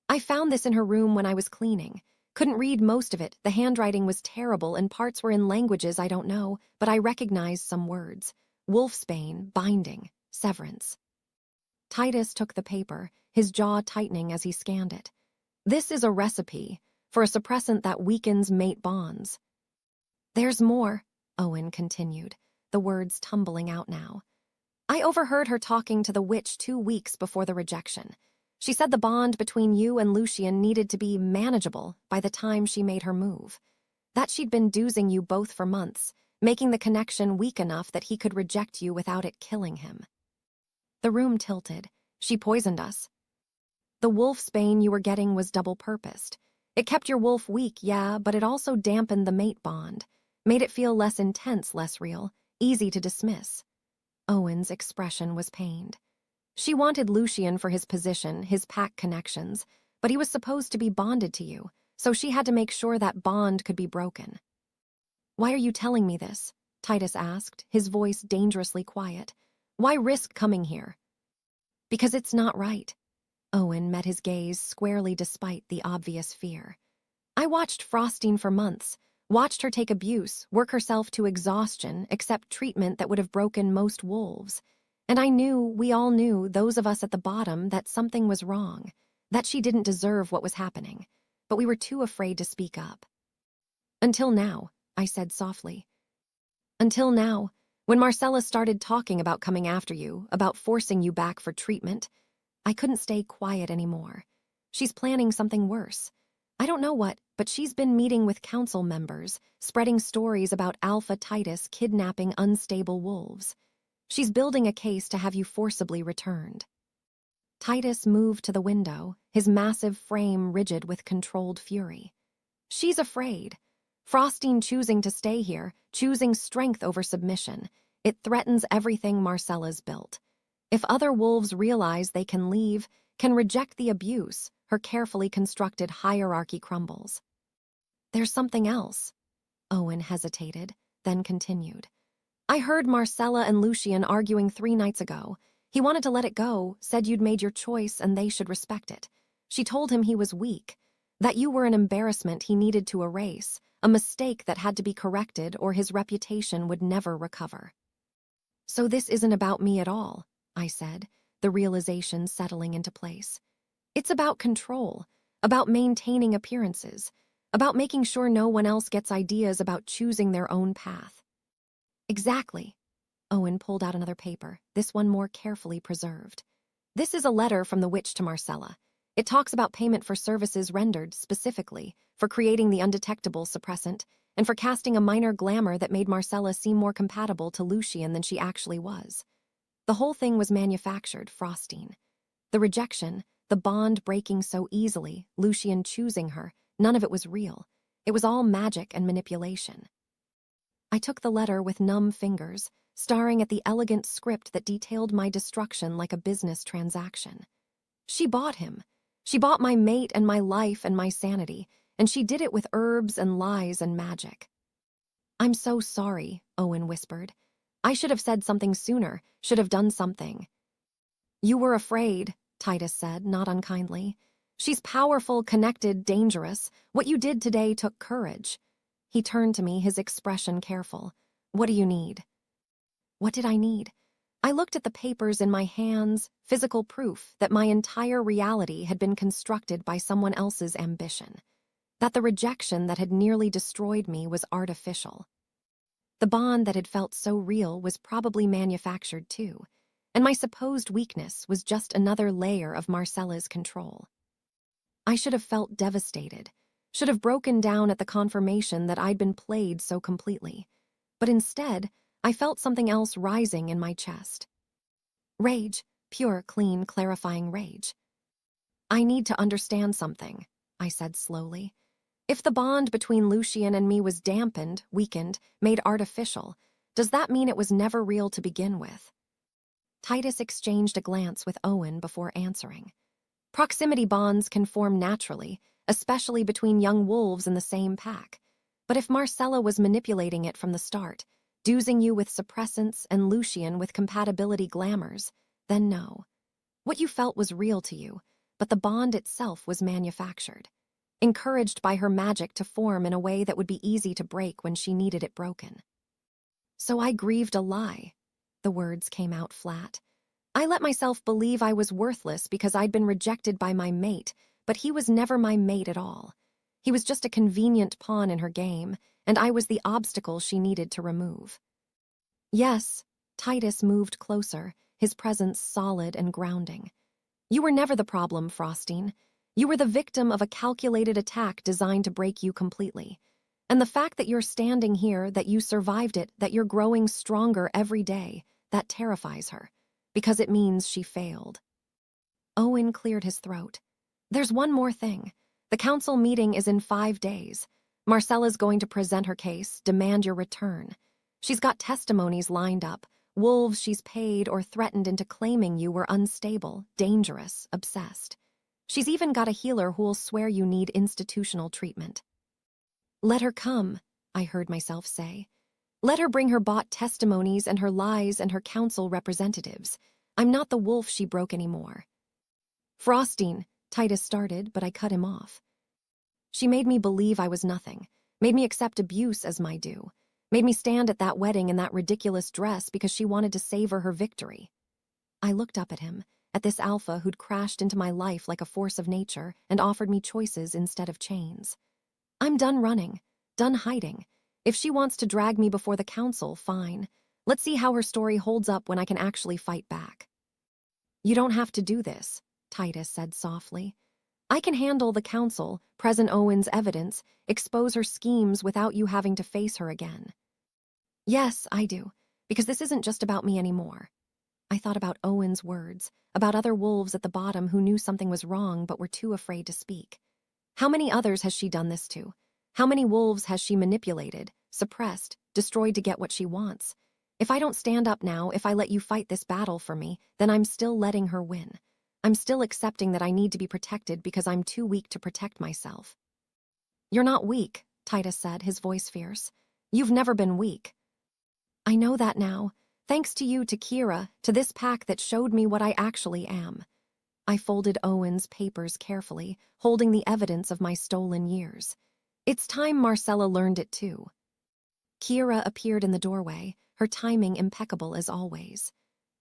"I found this in her room when I was cleaning. Couldn't read most of it, the handwriting was terrible and parts were in languages I don't know, but I recognized some words. Wolfsbane, binding, severance." Titus took the paper, his jaw tightening as he scanned it. "This is a recipe for a suppressant that weakens mate bonds." "There's more," Owen continued, the words tumbling out now. "I overheard her talking to the witch 2 weeks before the rejection. She said the bond between you and Lucian needed to be manageable by the time she made her move. That she'd been doozing you both for months, making the connection weak enough that he could reject you without it killing him." The room tilted. "She poisoned us." "The wolfsbane you were getting was double-purposed. It kept your wolf weak, yeah, but it also dampened the mate bond. Made it feel less intense, less real, easy to dismiss." Owen's expression was pained. "She wanted Lucian for his position, his pack connections, but he was supposed to be bonded to you, so she had to make sure that bond could be broken." "Why are you telling me this?" Titus asked, his voice dangerously quiet. "Why risk coming here?" "Because it's not right." Owen met his gaze squarely despite the obvious fear. "I watched Frosting for months, watched her take abuse, work herself to exhaustion, accept treatment that would have broken most wolves. And I knew, we all knew, those of us at the bottom, that something was wrong, that she didn't deserve what was happening. But we were too afraid to speak up." "Until now," I said softly. "Until now, when Marcella started talking about coming after you, about forcing you back for treatment. I couldn't stay quiet anymore. She's planning something worse. I don't know what, but she's been meeting with council members, spreading stories about Alpha Titus kidnapping unstable wolves. She's building a case to have you forcibly returned." Titus moved to the window, his massive frame rigid with controlled fury. "She's afraid. Frosting choosing to stay here, choosing strength over submission. It threatens everything Marcella's built. If other wolves realize they can leave, can reject the abuse, her carefully constructed hierarchy crumbles." "There's something else." Owen hesitated, then continued. "I heard Marcella and Lucian arguing 3 nights ago. He wanted to let it go, said you'd made your choice and they should respect it. She told him he was weak, that you were an embarrassment he needed to erase, a mistake that had to be corrected or his reputation would never recover." "So this isn't about me at all," I said, the realization settling into place. "It's about control, about maintaining appearances, about making sure no one else gets ideas about choosing their own path." "Exactly." Owen pulled out another paper, this one more carefully preserved. "This is a letter from the witch to Marcella. It talks about payment for services rendered, specifically, for creating the undetectable suppressant, and for casting a minor glamour that made Marcella seem more compatible to Lucian than she actually was. The whole thing was manufactured, Frosting. The rejection, the bond breaking so easily, Lucian choosing her, none of it was real. It was all magic and manipulation." I took the letter with numb fingers, staring at the elegant script that detailed my destruction like a business transaction. She bought him. She bought my mate and my life and my sanity, and she did it with herbs and lies and magic. "I'm so sorry," Owen whispered. "I should have said something sooner, should have done something." "You were afraid," Titus said, not unkindly. "She's powerful, connected, dangerous. What you did today took courage." He turned to me, his expression careful. "What do you need?" What did I need? I looked at the papers in my hands, physical proof that my entire reality had been constructed by someone else's ambition, that the rejection that had nearly destroyed me was artificial. The bond that had felt so real was probably manufactured too, and my supposed weakness was just another layer of Marcella's control. I should have felt devastated, should have broken down at the confirmation that I'd been played so completely. But instead, I felt something else rising in my chest. Rage, pure, clean, clarifying rage. I need to understand something, I said slowly. If the bond between Lucien and me was dampened, weakened, made artificial, does that mean it was never real to begin with? Titus exchanged a glance with Owen before answering. Proximity bonds can form naturally, especially between young wolves in the same pack. But if Marcella was manipulating it from the start, dosing you with suppressants and Lucien with compatibility glamours, then no. What you felt was real to you, but the bond itself was manufactured, encouraged by her magic to form in a way that would be easy to break when she needed it broken. So I grieved a lie. The words came out flat. I let myself believe I was worthless because I'd been rejected by my mate, but he was never my mate at all. He was just a convenient pawn in her game, and I was the obstacle she needed to remove. Yes, Titus moved closer, his presence solid and grounding. You were never the problem, Frostine. You were the victim of a calculated attack designed to break you completely. And the fact that you're standing here, that you survived it, that you're growing stronger every day, that terrifies her, because it means she failed. Owen cleared his throat. There's one more thing. The council meeting is in 5 days. Marcella's going to present her case, demand your return. She's got testimonies lined up, wolves she's paid or threatened into claiming you were unstable, dangerous, obsessed. She's even got a healer who'll swear you need institutional treatment. Let her come, I heard myself say. Let her bring her bought testimonies and her lies and her council representatives. I'm not the wolf she broke anymore. Frostine, Titus started, but I cut him off. She made me believe I was nothing, made me accept abuse as my due, made me stand at that wedding in that ridiculous dress because she wanted to savor her victory. I looked up at him, at this alpha who'd crashed into my life like a force of nature and offered me choices instead of chains. I'm done running, done hiding. If she wants to drag me before the council, fine. Let's see how her story holds up when I can actually fight back. You don't have to do this, Titus said softly. I can handle the council, present Owen's evidence, expose her schemes without you having to face her again. Yes, I do, because this isn't just about me anymore. I thought about Owen's words, about other wolves at the bottom who knew something was wrong but were too afraid to speak. How many others has she done this to? How many wolves has she manipulated, suppressed, destroyed to get what she wants? If I don't stand up now, if I let you fight this battle for me, then I'm still letting her win. I'm still accepting that I need to be protected because I'm too weak to protect myself. You're not weak, Titus said, his voice fierce. You've never been weak. I know that now, thanks to you, to Kira, to this pack that showed me what I actually am. I folded Owen's papers carefully, holding the evidence of my stolen years. It's time Marcella learned it too. Kira appeared in the doorway, her timing impeccable as always.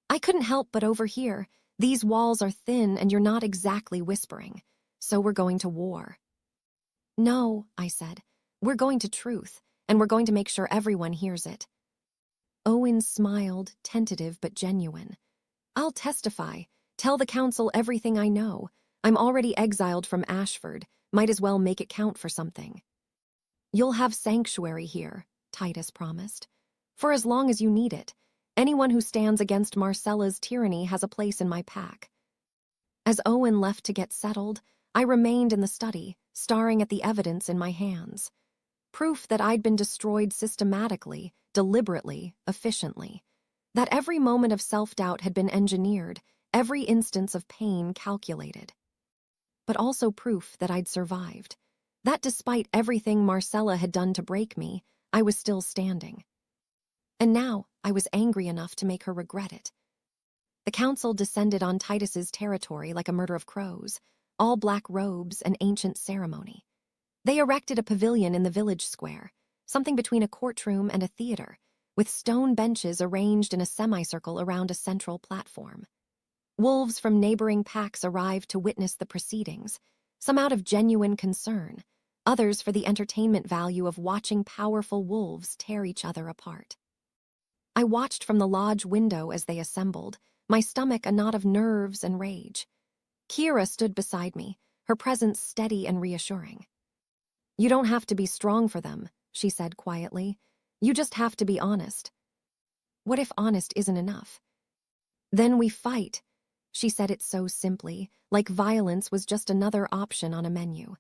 I couldn't help but overhear. These walls are thin and you're not exactly whispering, so we're going to war. No, I said. We're going to truth, and we're going to make sure everyone hears it. Owen smiled, tentative but genuine. I'll testify. Tell the council everything I know. I'm already exiled from Ashford. Might as well make it count for something. You'll have sanctuary here, Titus promised. For as long as you need it. Anyone who stands against Marcella's tyranny has a place in my pack. As Owen left to get settled, I remained in the study, staring at the evidence in my hands. Proof that I'd been destroyed systematically, deliberately, efficiently. That every moment of self-doubt had been engineered, every instance of pain calculated. But also proof that I'd survived. That despite everything Marcella had done to break me, I was still standing. And now I was angry enough to make her regret it. The council descended on Titus's territory like a murder of crows, all black robes and ancient ceremony. They erected a pavilion in the village square, something between a courtroom and a theater, with stone benches arranged in a semicircle around a central platform. Wolves from neighboring packs arrived to witness the proceedings, some out of genuine concern, others for the entertainment value of watching powerful wolves tear each other apart. I watched from the lodge window as they assembled, my stomach a knot of nerves and rage. Kira stood beside me, her presence steady and reassuring. "You don't have to be strong for them," she said quietly. "You just have to be honest." "What if honest isn't enough?" "Then we fight." She said it so simply, like violence was just another option on a menu.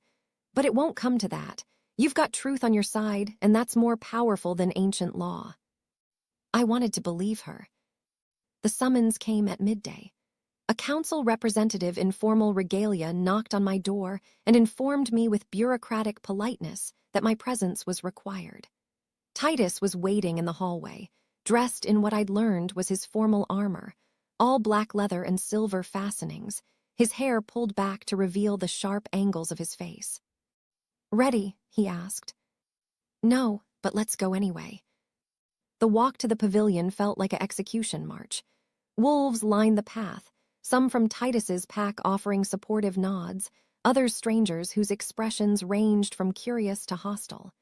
"But it won't come to that. You've got truth on your side, and that's more powerful than ancient law." I wanted to believe her. The summons came at midday. A council representative in formal regalia knocked on my door and informed me with bureaucratic politeness that my presence was required. Titus was waiting in the hallway, dressed in what I'd learned was his formal armor, all black leather and silver fastenings, his hair pulled back to reveal the sharp angles of his face. "Ready?" he asked. "No, but let's go anyway." The walk to the pavilion felt like an execution march. Wolves lined the path, some from Titus's pack offering supportive nods, others strangers whose expressions ranged from curious to hostile.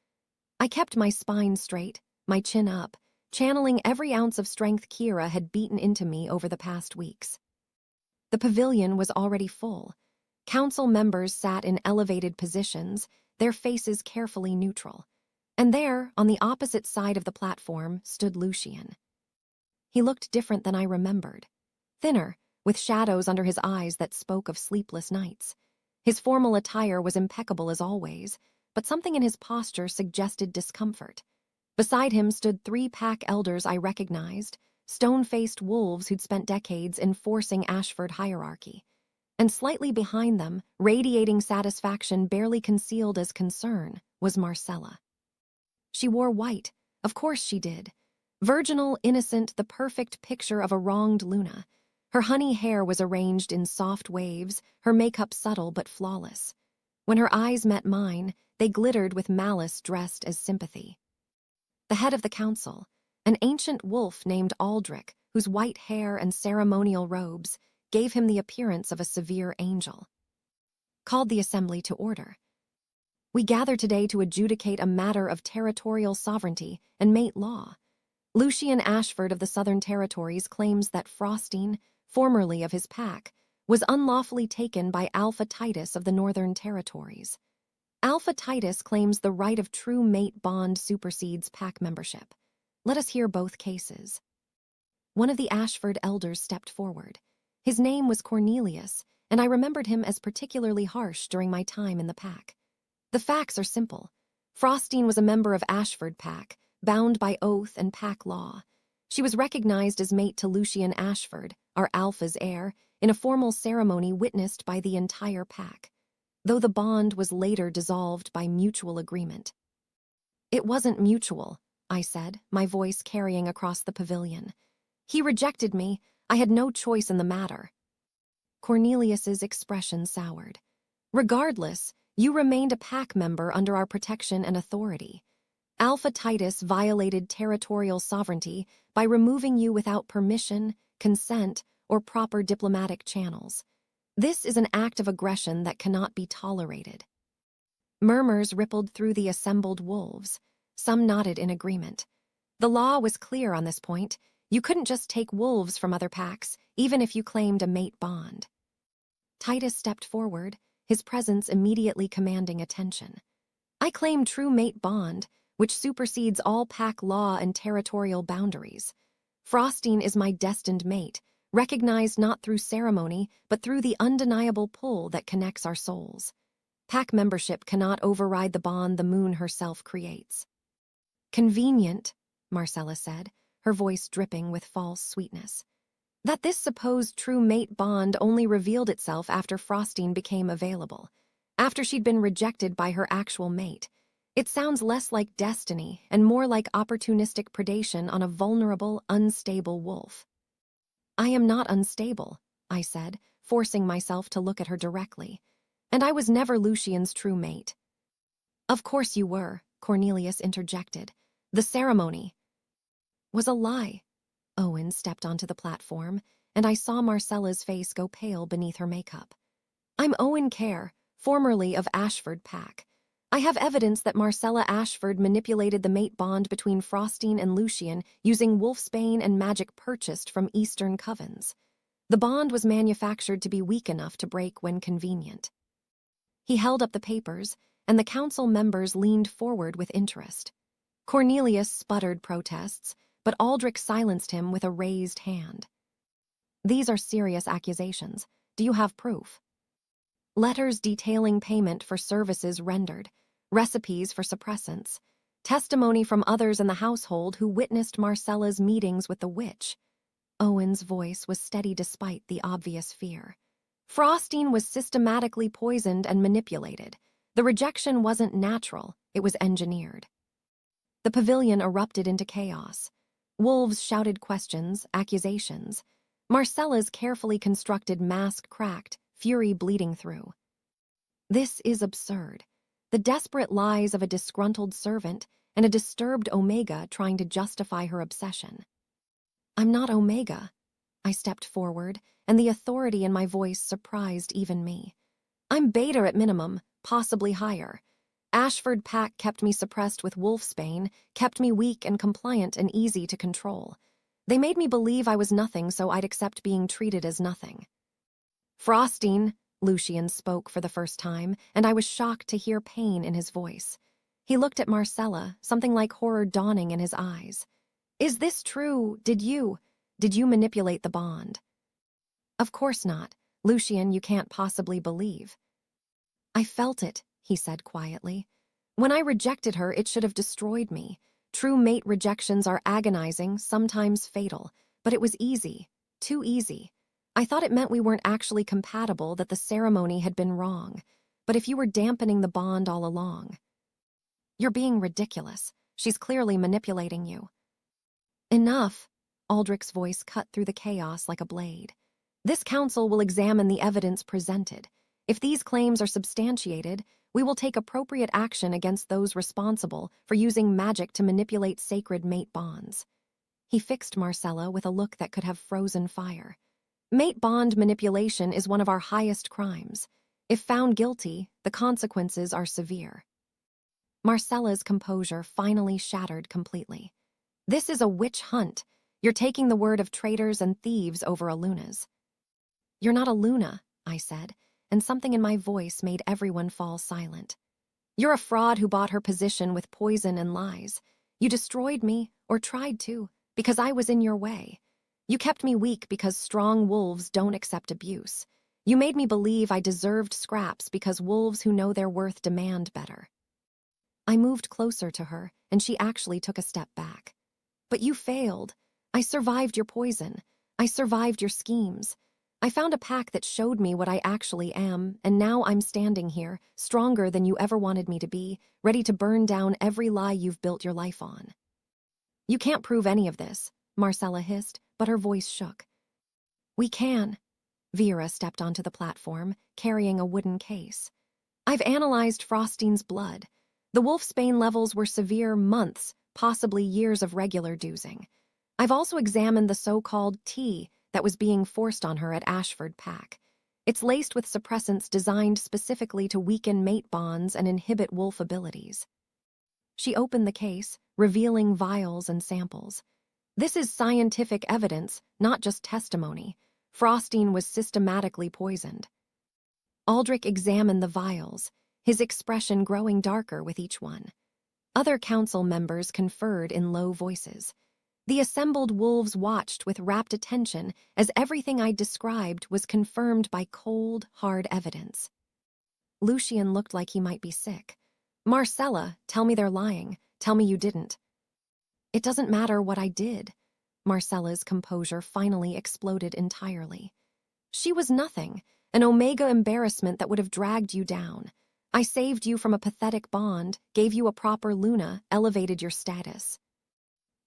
I kept my spine straight, my chin up, channeling every ounce of strength Kira had beaten into me over the past weeks. The pavilion was already full. Council members sat in elevated positions, their faces carefully neutral. And there, on the opposite side of the platform, stood Lucian. He looked different than I remembered. Thinner, with shadows under his eyes that spoke of sleepless nights. His formal attire was impeccable as always, but something in his posture suggested discomfort. Beside him stood 3 pack elders I recognized, stone-faced wolves who'd spent decades enforcing Ashford hierarchy. And slightly behind them, radiating satisfaction barely concealed as concern, was Marcella. She wore white. Of course she did. Virginal, innocent, the perfect picture of a wronged Luna. Her honey hair was arranged in soft waves, her makeup subtle but flawless. When her eyes met mine, they glittered with malice dressed as sympathy. The head of the council, an ancient wolf named Aldrich, whose white hair and ceremonial robes gave him the appearance of a severe angel, called the assembly to order. "We gather today to adjudicate a matter of territorial sovereignty and mate law. Lucian Ashford of the Southern Territories claims that Frostine, formerly of his pack, was unlawfully taken by Alpha Titus of the Northern Territories. Alpha Titus claims the right of true mate bond supersedes pack membership. Let us hear both cases." One of the Ashford elders stepped forward. His name was Cornelius, and I remembered him as particularly harsh during my time in the pack. "The facts are simple. Frostine was a member of Ashford pack, bound by oath and pack law. She was recognized as mate to Lucian Ashford, our Alpha's heir, in a formal ceremony witnessed by the entire pack, though the bond was later dissolved by mutual agreement." "It wasn't mutual," I said, my voice carrying across the pavilion. "He rejected me. I had no choice in the matter." Cornelius's expression soured. "Regardless, you remained a pack member under our protection and authority. Alpha Titus violated territorial sovereignty by removing you without permission, consent, or proper diplomatic channels. This is an act of aggression that cannot be tolerated." Murmurs rippled through the assembled wolves. Some nodded in agreement. The law was clear on this point. You couldn't just take wolves from other packs, even if you claimed a mate bond. Titus stepped forward, his presence immediately commanding attention. "I claim true mate bond, which supersedes all pack law and territorial boundaries. Frostine is my destined mate, recognized not through ceremony, but through the undeniable pull that connects our souls. Pack membership cannot override the bond the moon herself creates." "Convenient," Marcella said, her voice dripping with false sweetness. "That this supposed true mate bond only revealed itself after Frostine became available, after she'd been rejected by her actual mate. It sounds less like destiny and more like opportunistic predation on a vulnerable, unstable wolf." "I am not unstable," I said, forcing myself to look at her directly. "And I was never Lucian's true mate." "Of course you were," Cornelius interjected. "The ceremony was a lie." Owen stepped onto the platform, and I saw Marcella's face go pale beneath her makeup. "I'm Owen Kerr, formerly of Ashford Pack. I have evidence that Marcella Ashford manipulated the mate bond between Frostine and Lucian using wolfsbane and magic purchased from Eastern covens. The bond was manufactured to be weak enough to break when convenient. He held up the papers, and the council members leaned forward with interest. Cornelius sputtered protests, but Aldrich silenced him with a raised hand. These are serious accusations. Do you have proof? Letters detailing payment for services rendered, recipes for suppressants, testimony from others in the household who witnessed Marcella's meetings with the witch. Owen's voice was steady despite the obvious fear. Frostine was systematically poisoned and manipulated. The rejection wasn't natural, it was engineered. The pavilion erupted into chaos. Wolves shouted questions, accusations. Marcella's carefully constructed mask cracked, fury bleeding through. This is absurd. The desperate lies of a disgruntled servant and a disturbed Omega trying to justify her obsession. I'm not Omega. I stepped forward, and the authority in my voice surprised even me. I'm Beta at minimum, possibly higher. Ashford Pack kept me suppressed with wolfsbane, kept me weak and compliant and easy to control. They made me believe I was nothing so I'd accept being treated as nothing. Frostine, Lucian spoke for the first time, and I was shocked to hear pain in his voice. He looked at Marcella, something like horror dawning in his eyes. Is this true? Did you manipulate the bond? Of course not. Lucian, you can't possibly believe. I felt it, he said quietly. When I rejected her, it should have destroyed me. True mate rejections are agonizing, sometimes fatal, but it was easy, too easy. I thought it meant we weren't actually compatible, that the ceremony had been wrong. But if you were dampening the bond all along. You're being ridiculous. She's clearly manipulating you. Enough. Aldrich's voice cut through the chaos like a blade. This council will examine the evidence presented. If these claims are substantiated, we will take appropriate action against those responsible for using magic to manipulate sacred mate bonds. He fixed Marcella with a look that could have frozen fire. Mate bond manipulation is one of our highest crimes. If found guilty, the consequences are severe. Marcella's composure finally shattered completely. This is a witch hunt. You're taking the word of traitors and thieves over a Luna's. You're not a Luna, I said, and something in my voice made everyone fall silent. You're a fraud who bought her position with poison and lies. You destroyed me, or tried to, because I was in your way. You kept me weak because strong wolves don't accept abuse. You made me believe I deserved scraps because wolves who know their worth demand better. I moved closer to her, and she actually took a step back. But you failed. I survived your poison. I survived your schemes. I found a pack that showed me what I actually am, and now I'm standing here, stronger than you ever wanted me to be, ready to burn down every lie you've built your life on. You can't prove any of this, Marcella hissed, but her voice shook. We can. Vera stepped onto the platform, carrying a wooden case. I've analyzed Frostine's blood. The wolfsbane levels were severe months, possibly years of regular dosing. I've also examined the so-called tea that was being forced on her at Ashford Pack. It's laced with suppressants designed specifically to weaken mate bonds and inhibit wolf abilities. She opened the case, revealing vials and samples. This is scientific evidence, not just testimony. Frostine was systematically poisoned. Aldrich examined the vials, his expression growing darker with each one. Other council members conferred in low voices. The assembled wolves watched with rapt attention as everything I described was confirmed by cold, hard evidence. Lucian looked like he might be sick. Marcella, tell me they're lying. Tell me you didn't. It doesn't matter what I did. Marcella's composure finally exploded entirely. She was nothing, an Omega embarrassment that would have dragged you down. I saved you from a pathetic bond, gave you a proper Luna, elevated your status.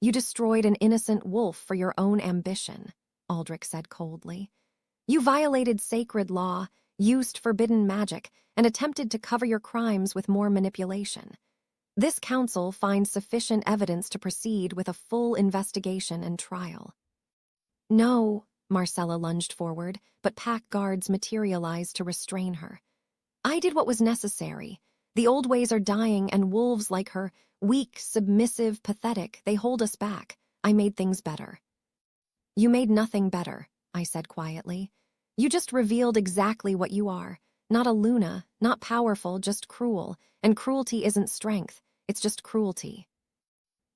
You destroyed an innocent wolf for your own ambition, Aldrich said coldly. You violated sacred law, used forbidden magic, and attempted to cover your crimes with more manipulation. This council finds sufficient evidence to proceed with a full investigation and trial. No, Marcella lunged forward, but pack guards materialized to restrain her. I did what was necessary. The old ways are dying, and wolves like her, weak, submissive, pathetic, they hold us back. I made things better." "You made nothing better," I said quietly. "You just revealed exactly what you are. Not a Luna, not powerful, just cruel. And cruelty isn't strength, it's just cruelty."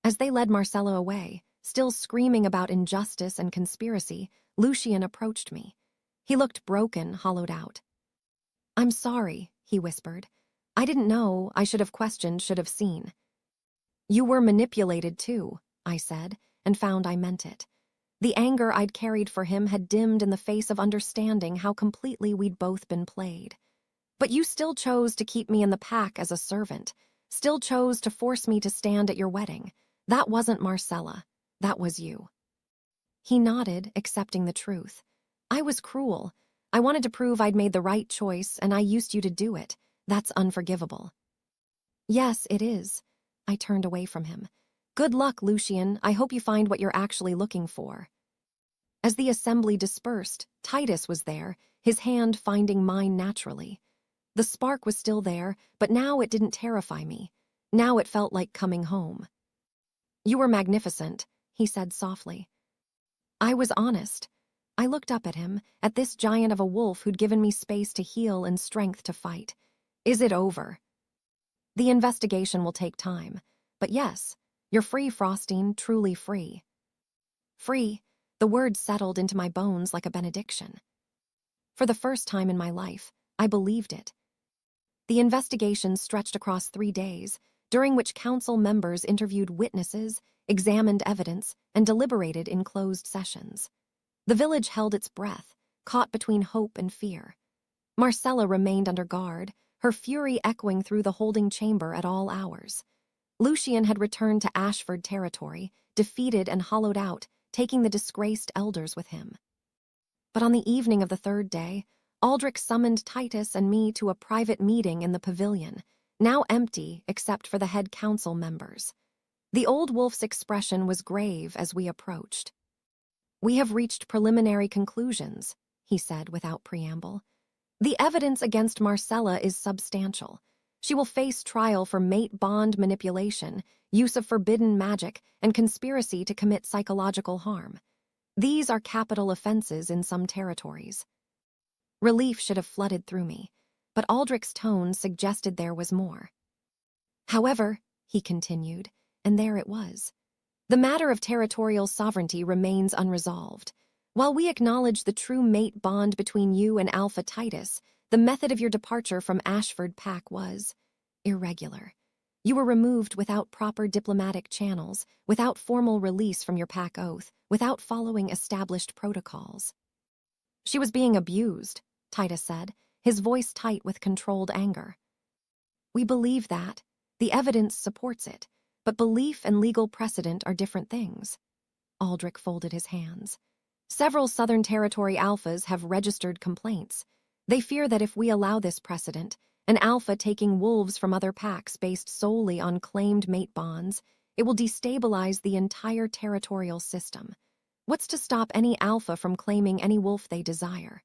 As they led Marcella away, still screaming about injustice and conspiracy, Lucien approached me. He looked broken, hollowed out. "I'm sorry," he whispered. "I didn't know, I should have questioned, should have seen." "You were manipulated too," I said, and found I meant it. The anger I'd carried for him had dimmed in the face of understanding how completely we'd both been played. "But you still chose to keep me in the pack as a servant, still chose to force me to stand at your wedding. That wasn't Marcella, that was you." He nodded, accepting the truth. "I was cruel. I wanted to prove I'd made the right choice, and I used you to do it. That's unforgivable." "Yes, it is." I turned away from him. "Good luck, Lucien. I hope you find what you're actually looking for." As the assembly dispersed, Titus was there, his hand finding mine naturally. The spark was still there, but now it didn't terrify me. Now it felt like coming home. "You were magnificent," he said softly. I was honest. I looked up at him, at this giant of a wolf who'd given me space to heal and strength to fight. "Is it over?" "The investigation will take time. But yes, you're free, Frostine, truly free." Free, the word settled into my bones like a benediction. For the first time in my life, I believed it. The investigation stretched across 3 days, during which council members interviewed witnesses, examined evidence, and deliberated in closed sessions. The village held its breath, caught between hope and fear. Marcella remained under guard, her fury echoing through the holding chamber at all hours. Lucien had returned to Ashford territory, defeated and hollowed out, taking the disgraced elders with him. But on the evening of the 3rd day, Aldrich summoned Titus and me to a private meeting in the pavilion, now empty except for the head council members. The old wolf's expression was grave as we approached. "We have reached preliminary conclusions," he said without preamble. "The evidence against Marcella is substantial. She will face trial for mate bond manipulation, use of forbidden magic, and conspiracy to commit psychological harm. These are capital offenses in some territories." Relief should have flooded through me, but Aldrich's tone suggested there was more. "However," he continued, and there it was, "the matter of territorial sovereignty remains unresolved. While we acknowledge the true mate bond between you and Alpha Titus, the method of your departure from Ashford Pack was irregular. You were removed without proper diplomatic channels, without formal release from your pack oath, without following established protocols." "She was being abused," Titus said, his voice tight with controlled anger. "We believe that. The evidence supports it. But belief and legal precedent are different things." Aldrich folded his hands. "Several Southern Territory alphas have registered complaints. They fear that if we allow this precedent, an alpha taking wolves from other packs based solely on claimed mate bonds, it will destabilize the entire territorial system. What's to stop any alpha from claiming any wolf they desire?"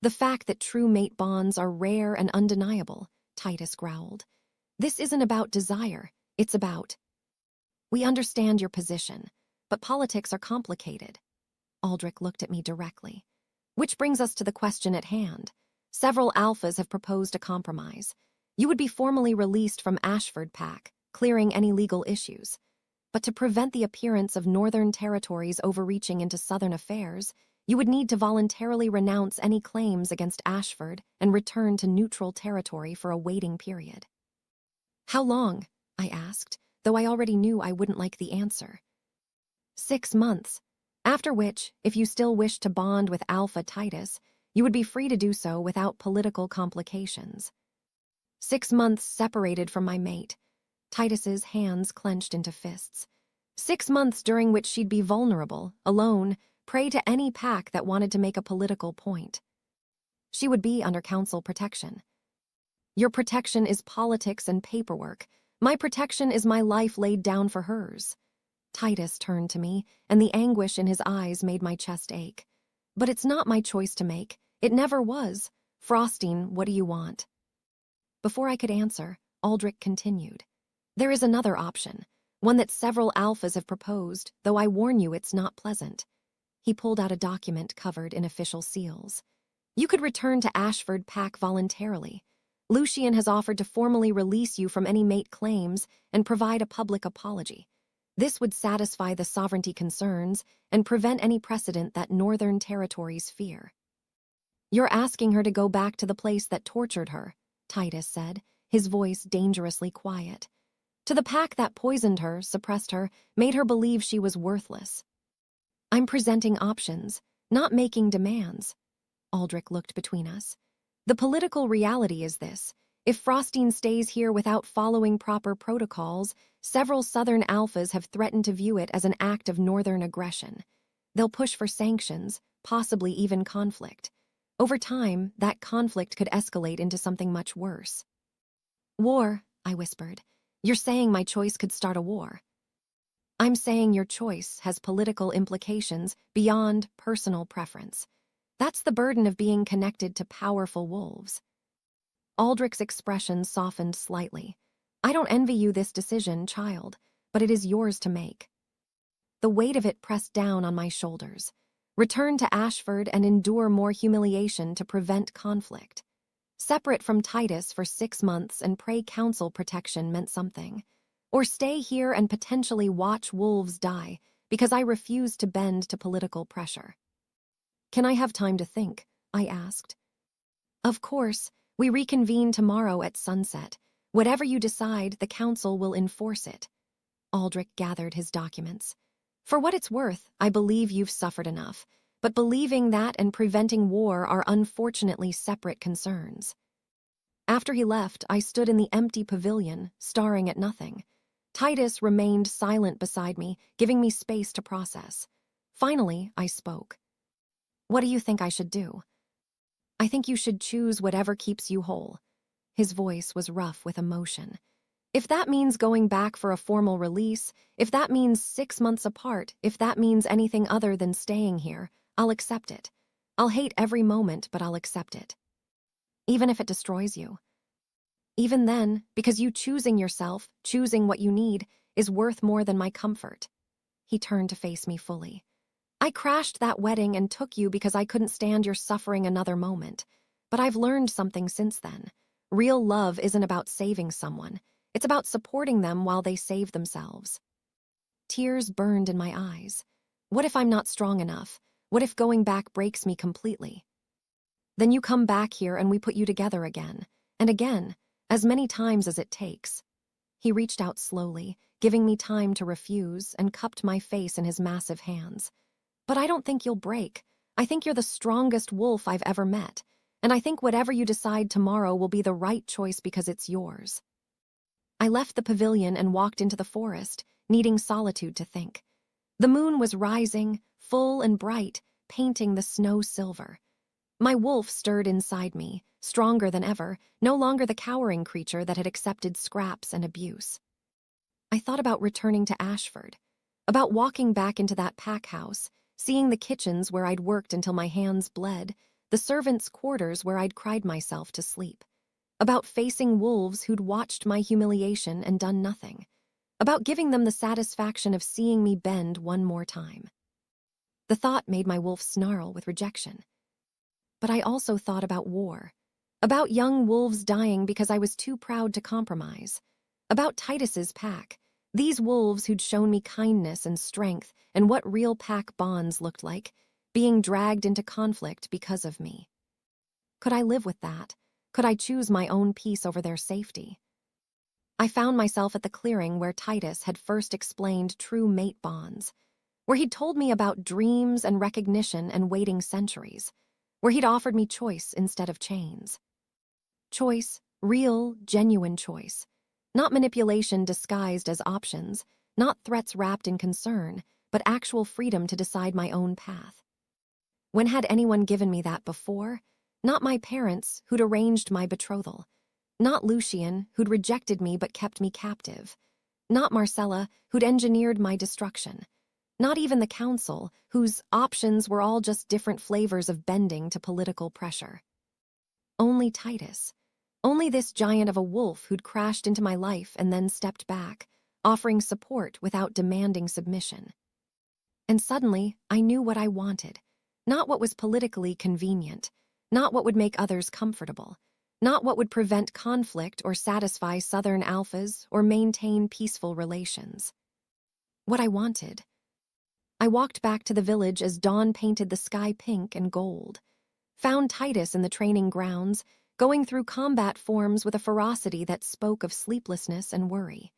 "The fact that true mate bonds are rare and undeniable," Titus growled. "This isn't about desire, it's about—" "We understand your position, but politics are complicated." Aldrich looked at me directly. "Which brings us to the question at hand. Several alphas have proposed a compromise. You would be formally released from Ashford Pack, clearing any legal issues. But to prevent the appearance of Northern territories overreaching into Southern affairs, you would need to voluntarily renounce any claims against Ashford and return to neutral territory for a waiting period." "How long?" I asked, though I already knew I wouldn't like the answer. 6 months, after which, if you still wished to bond with Alpha Titus, you would be free to do so without political complications. 6 months separated from my mate. Titus's hands clenched into fists. 6 months during which she'd be vulnerable, alone, prey to any pack that wanted to make a political point. She would be under council protection. Your protection is politics and paperwork. My protection is my life laid down for hers. Titus turned to me, and the anguish in his eyes made my chest ache. But it's not my choice to make. It never was. Frostine, what do you want? Before I could answer, Aldrich continued. There is another option, one that several alphas have proposed, though I warn you it's not pleasant. He pulled out a document covered in official seals. You could return to Ashford Pack voluntarily. Lucian has offered to formally release you from any mate claims and provide a public apology. This would satisfy the sovereignty concerns and prevent any precedent that Northern Territories fear. You're asking her to go back to the place that tortured her, Titus said, his voice dangerously quiet. To the pack that poisoned her, suppressed her, made her believe she was worthless. I'm presenting options, not making demands. Aldrich looked between us. The political reality is this. If Frostein stays here without following proper protocols, several Southern alphas have threatened to view it as an act of Northern aggression. They'll push for sanctions, possibly even conflict. Over time, that conflict could escalate into something much worse. War, I whispered. You're saying my choice could start a war. I'm saying your choice has political implications beyond personal preference. That's the burden of being connected to powerful wolves. Aldrich's expression softened slightly. I don't envy you this decision, child, but it is yours to make. The weight of it pressed down on my shoulders. Return to Ashford and endure more humiliation to prevent conflict. Separate from Titus for 6 months and pray council protection meant something. Or stay here and potentially watch wolves die because I refused to bend to political pressure. Can I have time to think? I asked. Of course, we reconvene tomorrow at sunset. Whatever you decide, the council will enforce it. Aldrich gathered his documents. For what it's worth, I believe you've suffered enough, but believing that and preventing war are unfortunately separate concerns. After he left, I stood in the empty pavilion, staring at nothing. Titus remained silent beside me, giving me space to process. Finally, I spoke. What do you think I should do? I think you should choose whatever keeps you whole. His voice was rough with emotion. If that means going back for a formal release, if that means 6 months apart, if that means anything other than staying here, I'll accept it. I'll hate every moment, but I'll accept it. Even if it destroys you. Even then, because you choosing yourself, choosing what you need, is worth more than my comfort. He turned to face me fully. I crashed that wedding and took you because I couldn't stand your suffering another moment. But I've learned something since then. Real love isn't about saving someone. It's about supporting them while they save themselves. Tears burned in my eyes. What if I'm not strong enough? What if going back breaks me completely? Then you come back here and we put you together again. And again, as many times as it takes. He reached out slowly, giving me time to refuse, and cupped my face in his massive hands. But I don't think you'll break. I think you're the strongest wolf I've ever met. And I think whatever you decide tomorrow will be the right choice because it's yours. I left the pavilion and walked into the forest, needing solitude to think. The moon was rising, full and bright, painting the snow silver. My wolf stirred inside me, stronger than ever, no longer the cowering creature that had accepted scraps and abuse. I thought about returning to Ashford, about walking back into that pack house, seeing the kitchens where I'd worked until my hands bled, the servants' quarters where I'd cried myself to sleep, about facing wolves who'd watched my humiliation and done nothing, about giving them the satisfaction of seeing me bend one more time. The thought made my wolf snarl with rejection. But I also thought about war, about young wolves dying because I was too proud to compromise, about Titus's pack, these wolves who'd shown me kindness and strength and what real pack bonds looked like, being dragged into conflict because of me. Could I live with that? Could I choose my own peace over their safety? I found myself at the clearing where Titus had first explained true mate bonds, where he'd told me about dreams and recognition and waiting centuries, where he'd offered me choice instead of chains. Choice, real, genuine choice. Not manipulation disguised as options, not threats wrapped in concern, but actual freedom to decide my own path. When had anyone given me that before? Not my parents, who'd arranged my betrothal. Not Lucian, who'd rejected me but kept me captive. Not Marcella, who'd engineered my destruction. Not even the council, whose options were all just different flavors of bending to political pressure. Only Titus. Only this giant of a wolf who'd crashed into my life and then stepped back, offering support without demanding submission. And suddenly, I knew what I wanted. Not what was politically convenient, not what would make others comfortable, not what would prevent conflict or satisfy Southern alphas or maintain peaceful relations. What I wanted. I walked back to the village as dawn painted the sky pink and gold. Found Titus in the training grounds, going through combat forms with a ferocity that spoke of sleeplessness and worry.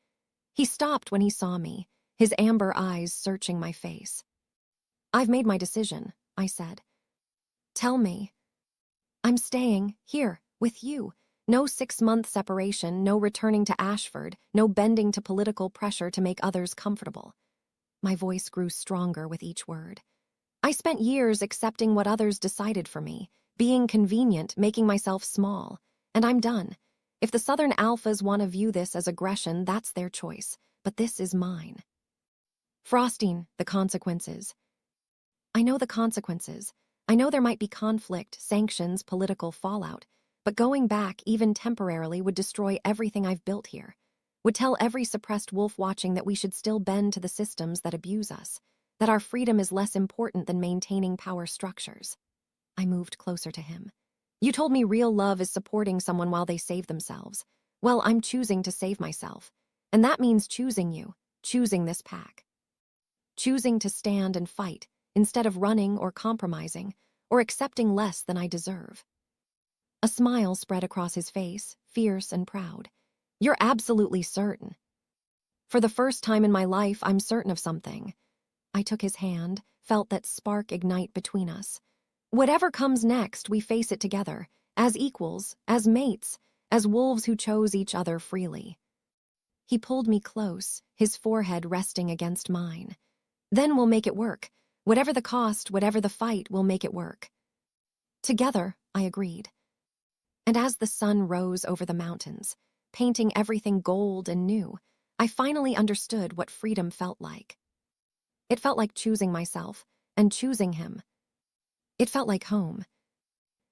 He stopped when he saw me, his amber eyes searching my face. "I've made my decision," I said. "Tell me." "I'm staying here, with you. No 6-month separation, no returning to Ashford, no bending to political pressure to make others comfortable." My voice grew stronger with each word. I spent years accepting what others decided for me, being convenient, making myself small, and I'm done. If the Southern alphas want to view this as aggression, that's their choice, but this is mine. Frosting, the consequences. I know the consequences. I know there might be conflict, sanctions, political fallout, but going back, even temporarily, would destroy everything I've built here. Would tell every suppressed wolf watching that we should still bend to the systems that abuse us, that our freedom is less important than maintaining power structures. I moved closer to him. "You told me real love is supporting someone while they save themselves. Well, I'm choosing to save myself. And that means choosing you, choosing this pack. Choosing to stand and fight, instead of running or compromising, or accepting less than I deserve." A smile spread across his face, fierce and proud. "You're absolutely certain." "For the first time in my life, I'm certain of something." I took his hand, felt that spark ignite between us. "Whatever comes next, we face it together, as equals, as mates, as wolves who chose each other freely." He pulled me close, his forehead resting against mine. "Then we'll make it work. Whatever the cost, whatever the fight, we'll make it work." "Together," I agreed. And as the sun rose over the mountains, painting everything gold and new, I finally understood what freedom felt like. It felt like choosing myself, and choosing him. It felt like home.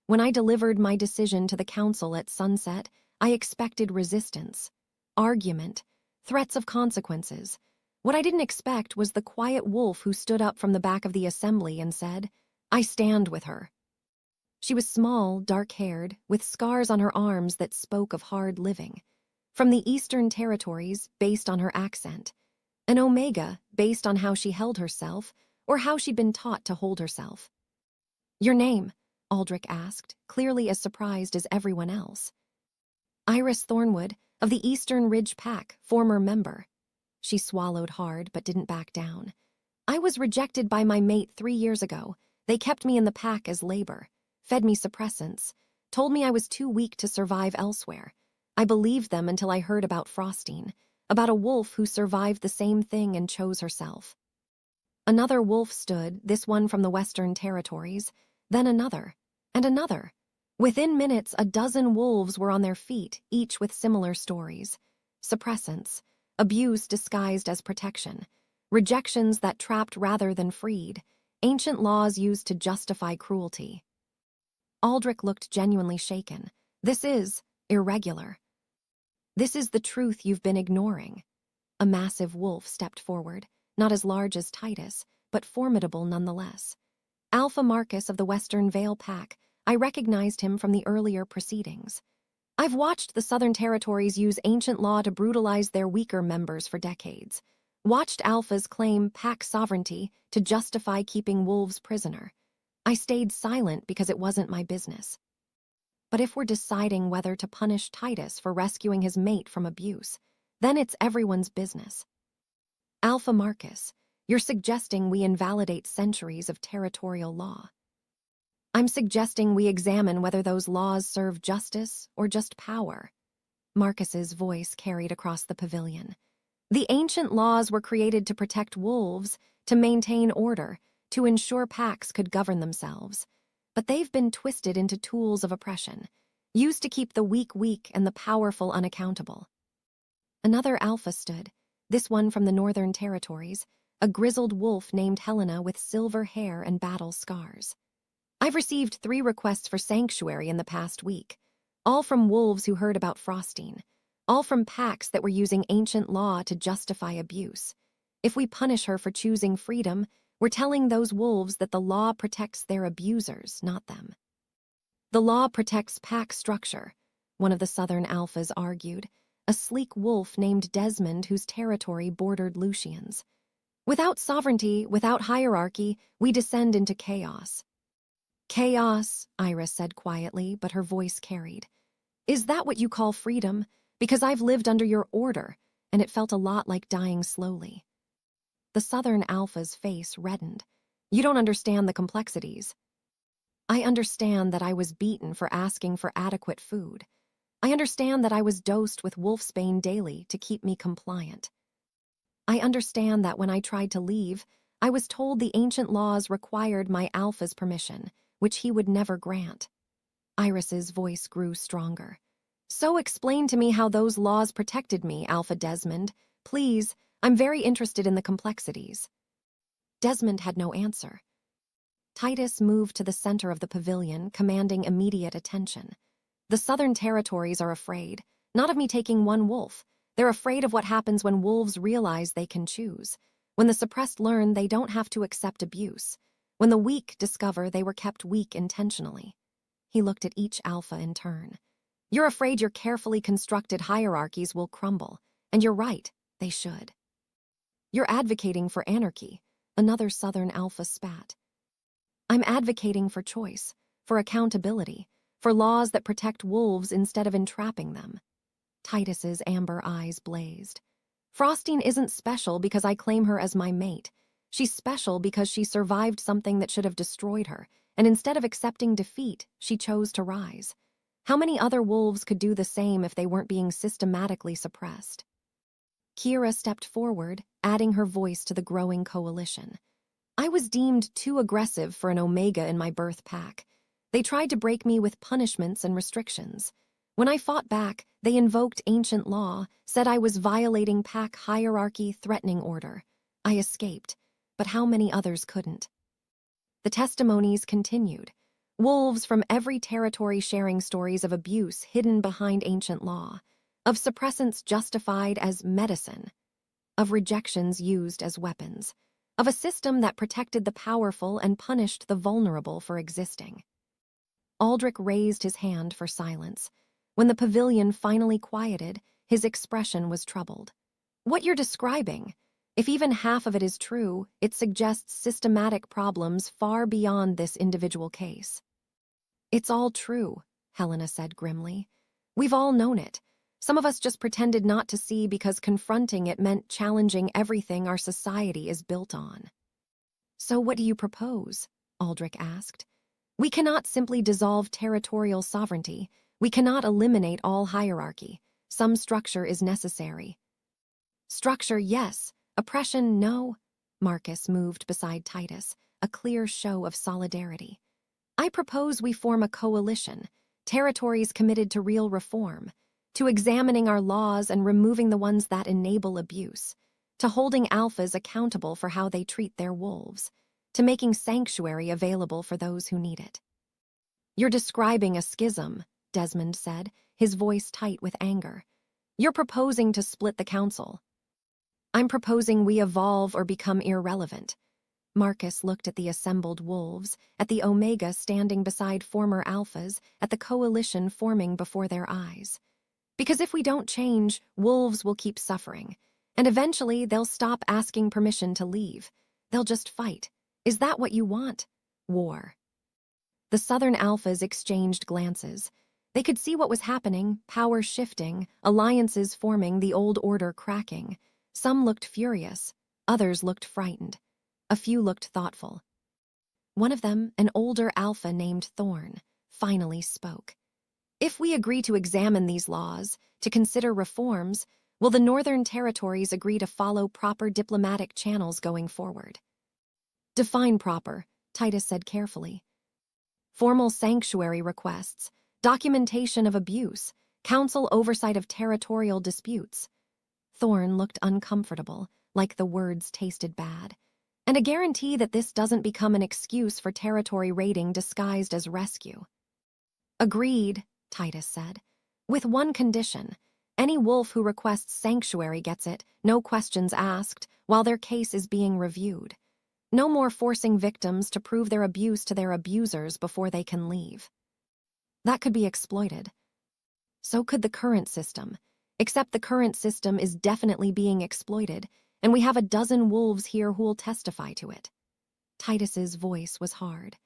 When I delivered my decision to the council at sunset, I expected resistance, argument, threats of consequences. What I didn't expect was the quiet wolf who stood up from the back of the assembly and said, "I stand with her." She was small, dark-haired, with scars on her arms that spoke of hard living. From the Eastern Territories, based on her accent. An Omega, based on how she held herself, or how she'd been taught to hold herself. "Your name?" Aldrich asked, clearly as surprised as everyone else. "Iris Thornwood, of the Eastern Ridge Pack, former member." She swallowed hard but didn't back down. "I was rejected by my mate 3 years ago. They kept me in the pack as labor. Fed me suppressants, told me I was too weak to survive elsewhere. I believed them until I heard about Frosting, about a wolf who survived the same thing and chose herself." Another wolf stood, this one from the Western Territories, then another, and another. Within minutes, a dozen wolves were on their feet, each with similar stories. Suppressants, abuse disguised as protection, rejections that trapped rather than freed, ancient laws used to justify cruelty. Aldrich looked genuinely shaken. "This is irregular. This is the truth you've been ignoring." A massive wolf stepped forward, not as large as Titus, but formidable nonetheless. Alpha Marcus of the Western Vale Pack, I recognized him from the earlier proceedings. I've watched the Southern Territories use ancient law to brutalize their weaker members for decades. Watched alphas claim pack sovereignty to justify keeping wolves prisoner. I stayed silent because it wasn't my business. But if we're deciding whether to punish Titus for rescuing his mate from abuse, then it's everyone's business. Alpha Marcus, you're suggesting we invalidate centuries of territorial law. I'm suggesting we examine whether those laws serve justice or just power. Marcus's voice carried across the pavilion. The ancient laws were created to protect wolves, to maintain order, to ensure packs could govern themselves. But they've been twisted into tools of oppression, used to keep the weak weak and the powerful unaccountable. Another alpha stood, this one from the Northern Territories, a grizzled wolf named Helena with silver hair and battle scars. "I've received 3 requests for sanctuary in the past week. all from wolves who heard about Frostine, all from packs that were using ancient law to justify abuse. If we punish her for choosing freedom, we're telling those wolves that the law protects their abusers, not them. The law protects pack structure, one of the Southern Alphas argued, a sleek wolf named Desmond whose territory bordered Lucian's. Without sovereignty, without hierarchy, we descend into chaos. Chaos, Iris said quietly, but her voice carried. Is that what you call freedom? Because I've lived under your order, and it felt a lot like dying slowly. The Southern Alpha's face reddened. You don't understand the complexities. I understand that I was beaten for asking for adequate food. I understand that I was dosed with wolfsbane daily to keep me compliant. I understand that when I tried to leave, I was told the ancient laws required my Alpha's permission, which he would never grant. Iris's voice grew stronger. So explain to me how those laws protected me, Alpha Desmond. Please, I'm very interested in the complexities. Desmond had no answer. Titus moved to the center of the pavilion, commanding immediate attention. The Southern Territories are afraid, not of me taking one wolf. They're afraid of what happens when wolves realize they can choose, when the suppressed learn they don't have to accept abuse, when the weak discover they were kept weak intentionally. He looked at each alpha in turn. You're afraid your carefully constructed hierarchies will crumble, and you're right, they should. You're advocating for anarchy, another Southern alpha spat. I'm advocating for choice, for accountability, for laws that protect wolves instead of entrapping them. Titus's amber eyes blazed. Frostine isn't special because I claim her as my mate. She's special because she survived something that should have destroyed her, and instead of accepting defeat, she chose to rise. How many other wolves could do the same if they weren't being systematically suppressed? Kira stepped forward, adding her voice to the growing coalition. I was deemed too aggressive for an Omega in my birth pack. They tried to break me with punishments and restrictions. When I fought back, they invoked ancient law, said I was violating pack hierarchy threatening order. I escaped, but how many others couldn't? The testimonies continued. Wolves from every territory sharing stories of abuse hidden behind ancient law, of suppressants justified as medicine, of rejections used as weapons, of a system that protected the powerful and punished the vulnerable for existing. Aldrich raised his hand for silence. When the pavilion finally quieted, his expression was troubled. What you're describing, if even half of it is true, it suggests systematic problems far beyond this individual case. It's all true, Helena said grimly. We've all known it. Some of us just pretended not to see because confronting it meant challenging everything our society is built on. So what do you propose? Aldrich asked. We cannot simply dissolve territorial sovereignty. We cannot eliminate all hierarchy. Some structure is necessary. Structure, yes. Oppression, no. Marcus moved beside Titus, a clear show of solidarity. I propose we form a coalition, territories committed to real reform, to examining our laws and removing the ones that enable abuse, to holding alphas accountable for how they treat their wolves, to making sanctuary available for those who need it. You're describing a schism, Desmond said, his voice tight with anger. You're proposing to split the council. I'm proposing we evolve or become irrelevant. Marcus looked at the assembled wolves, at the Omega standing beside former alphas, at the coalition forming before their eyes. Because if we don't change, wolves will keep suffering, and eventually they'll stop asking permission to leave. They'll just fight. Is that what you want? War. The Southern alphas exchanged glances. They could see what was happening, power shifting, alliances forming, the old order cracking. Some looked furious, others looked frightened. A few looked thoughtful. One of them, an older alpha named Thorn, finally spoke. If we agree to examine these laws, to consider reforms, will the Northern Territories agree to follow proper diplomatic channels going forward? Define proper, Titus said carefully. Formal sanctuary requests, documentation of abuse, council oversight of territorial disputes. Thorn looked uncomfortable, like the words tasted bad. And a guarantee that this doesn't become an excuse for territory raiding disguised as rescue. Agreed, Titus said. With one condition. Any wolf who requests sanctuary gets it, no questions asked, while their case is being reviewed. No more forcing victims to prove their abuse to their abusers before they can leave. That could be exploited. So could the current system. Except the current system is definitely being exploited, and we have a dozen wolves here who'll testify to it. Titus's voice was hard.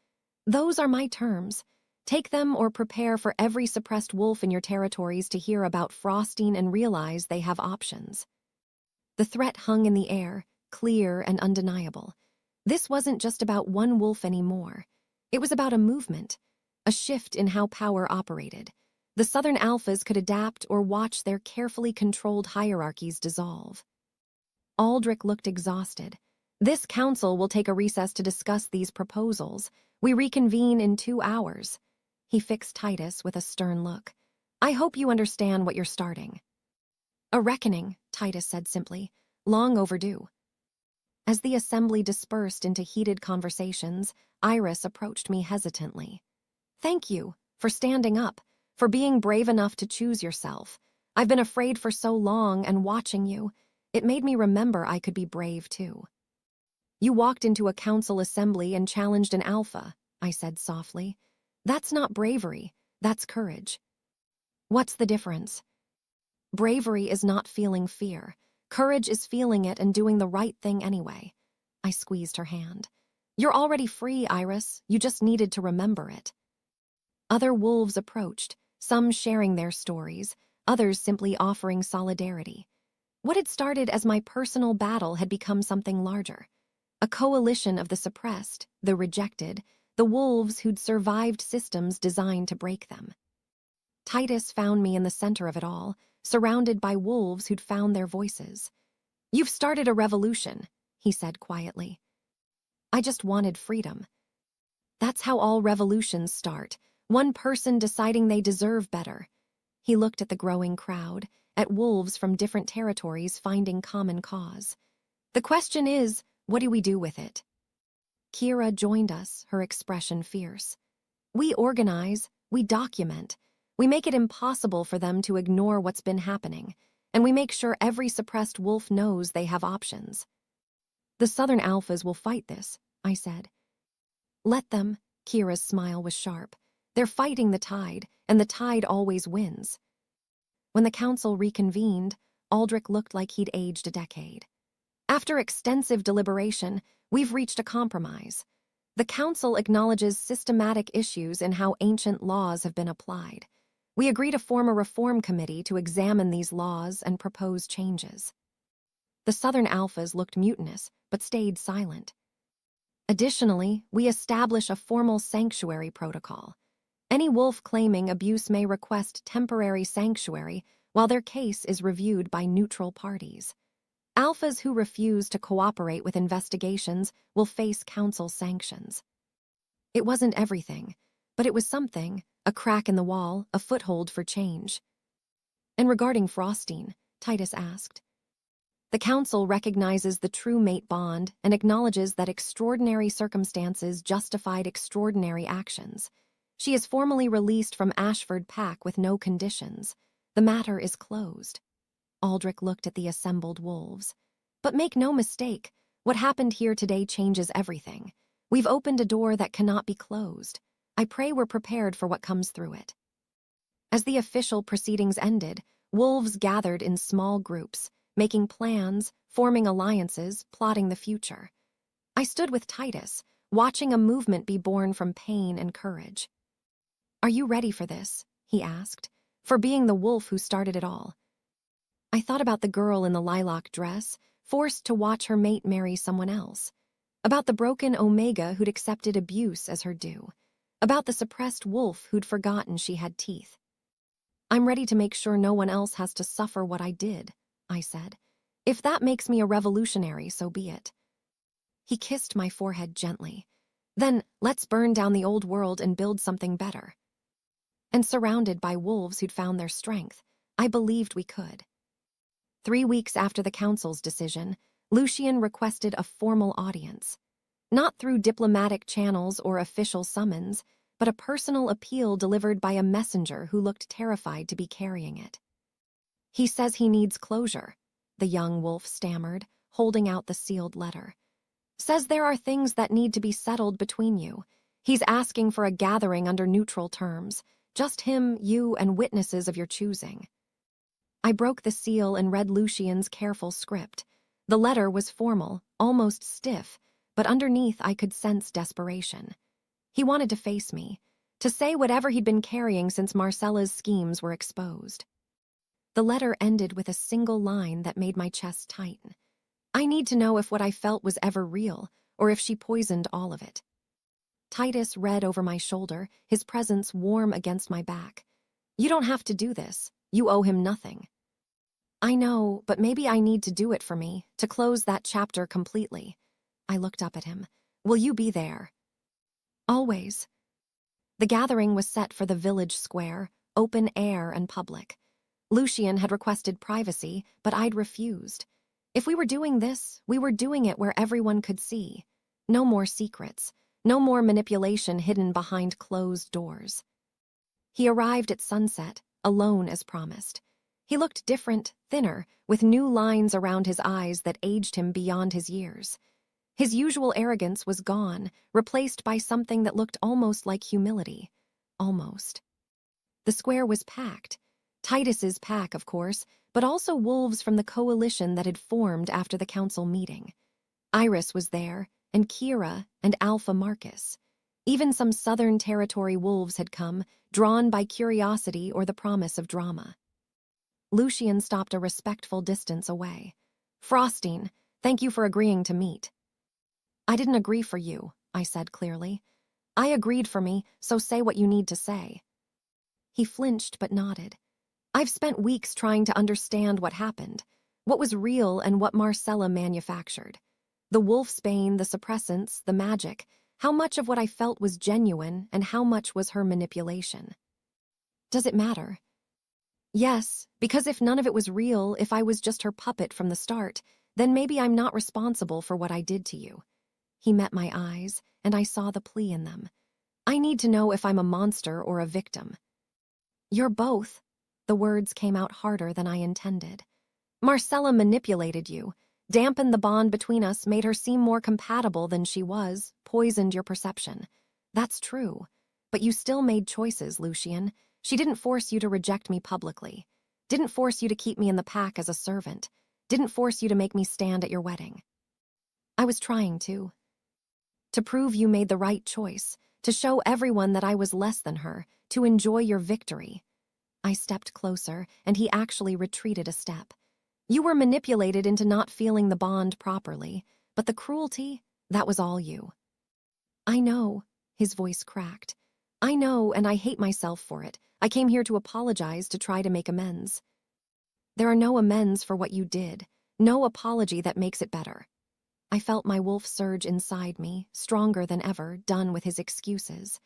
Those are my terms. Take them or prepare for every suppressed wolf in your territories to hear about frosting and realize they have options. The threat hung in the air, clear and undeniable. This wasn't just about one wolf anymore. It was about a movement, a shift in how power operated. The Southern Alphas could adapt or watch their carefully controlled hierarchies dissolve. Aldrich looked exhausted. This council will take a recess to discuss these proposals. We reconvene in 2 hours. He fixed Titus with a stern look. I hope you understand what you're starting. A reckoning, Titus said simply, long overdue. As the assembly dispersed into heated conversations, Iris approached me hesitantly. Thank you for standing up, for being brave enough to choose yourself. I've been afraid for so long, and watching you, it made me remember I could be brave too. You walked into a council assembly and challenged an alpha, I said softly. That's not bravery, that's courage. What's the difference? Bravery is not feeling fear. Courage is feeling it and doing the right thing anyway. I squeezed her hand. You're already free, Iris. You just needed to remember it. Other wolves approached, some sharing their stories, others simply offering solidarity. What had started as my personal battle had become something larger. A coalition of the suppressed, the rejected, the wolves who'd survived systems designed to break them. Titus found me in the center of it all, surrounded by wolves who'd found their voices. You've started a revolution, he said quietly. I just wanted freedom. That's how all revolutions start, one person deciding they deserve better. He looked at the growing crowd, at wolves from different territories finding common cause. The question is, what do we do with it? Kira joined us, her expression fierce. We organize, we document, we make it impossible for them to ignore what's been happening, and we make sure every suppressed wolf knows they have options. The Southern Alphas will fight this, I said. Let them, Kira's smile was sharp. They're fighting the tide, and the tide always wins. When the council reconvened, Aldrich looked like he'd aged a decade. After extensive deliberation, we've reached a compromise. The council acknowledges systematic issues in how ancient laws have been applied. We agree to form a reform committee to examine these laws and propose changes. The Southern Alphas looked mutinous, but stayed silent. Additionally, we establish a formal sanctuary protocol. Any wolf claiming abuse may request temporary sanctuary while their case is reviewed by neutral parties. Alphas who refuse to cooperate with investigations will face council sanctions. It wasn't everything, but it was something, a crack in the wall, a foothold for change. And regarding frosting, Titus asked. The council recognizes the true mate bond and acknowledges that extraordinary circumstances justified extraordinary actions. She is formally released from Ashford Pack with no conditions. The matter is closed. Aldrich looked at the assembled wolves. But make no mistake, what happened here today changes everything. We've opened a door that cannot be closed. I pray we're prepared for what comes through it. As the official proceedings ended, wolves gathered in small groups, making plans, forming alliances, plotting the future. I stood with Titus, watching a movement be born from pain and courage. Are you ready for this? He asked, for being the wolf who started it all. I thought about the girl in the lilac dress, forced to watch her mate marry someone else. About the broken Omega who'd accepted abuse as her due. About the suppressed wolf who'd forgotten she had teeth. I'm ready to make sure no one else has to suffer what I did, I said. If that makes me a revolutionary, so be it. He kissed my forehead gently. Then, let's burn down the old world and build something better. And surrounded by wolves who'd found their strength, I believed we could. 3 weeks after the council's decision, Lucian requested a formal audience. Not through diplomatic channels or official summons, but a personal appeal delivered by a messenger who looked terrified to be carrying it. "He says he needs closure," the young wolf stammered, holding out the sealed letter. "Says there are things that need to be settled between you. He's asking for a gathering under neutral terms. Just him, you, and witnesses of your choosing." I broke the seal and read Lucian's careful script. The letter was formal, almost stiff, but underneath I could sense desperation. He wanted to face me, to say whatever he'd been carrying since Marcella's schemes were exposed. The letter ended with a single line that made my chest tighten. I need to know if what I felt was ever real, or if she poisoned all of it. Titus read over my shoulder, his presence warm against my back. "You don't have to do this. You owe him nothing." "I know, but maybe I need to do it for me, to close that chapter completely." I looked up at him. "Will you be there?" "Always." The gathering was set for the village square, open air and public. Lucian had requested privacy, but I'd refused. If we were doing this, we were doing it where everyone could see. No more secrets. No more manipulation hidden behind closed doors. He arrived at sunset, alone as promised. He looked different, thinner, with new lines around his eyes that aged him beyond his years. His usual arrogance was gone, replaced by something that looked almost like humility. Almost. The square was packed. Titus's pack, of course, but also wolves from the coalition that had formed after the council meeting. Iris was there, and Kira, and Alpha Marcus. Even some Southern Territory wolves had come, drawn by curiosity or the promise of drama. Lucian stopped a respectful distance away. "Frostine, thank you for agreeing to meet." "I didn't agree for you," I said clearly. "I agreed for me, so say what you need to say." He flinched but nodded. "I've spent weeks trying to understand what happened, what was real and what Marcella manufactured. The wolfsbane, the suppressants, the magic, how much of what I felt was genuine and how much was her manipulation." "Does it matter?" "Yes, because if none of it was real, if I was just her puppet from the start, then maybe I'm not responsible for what I did to you." He met my eyes, and I saw the plea in them. "I need to know if I'm a monster or a victim." "You're both." The words came out harder than I intended. "Marcella manipulated you, dampened the bond between us, made her seem more compatible than she was, poisoned your perception. That's true. But you still made choices, Lucian. She didn't force you to reject me publicly. Didn't force you to keep me in the pack as a servant. Didn't force you to make me stand at your wedding." "I was trying to. To prove you made the right choice, to show everyone that I was less than her, to enjoy your victory." I stepped closer, and he actually retreated a step. "You were manipulated into not feeling the bond properly, but the cruelty, that was all you." "I know," his voice cracked. "I know, and I hate myself for it. I came here to apologize, to try to make amends." "There are no amends for what you did, no apology that makes it better." I felt my wolf surge inside me, stronger than ever, done with his excuses.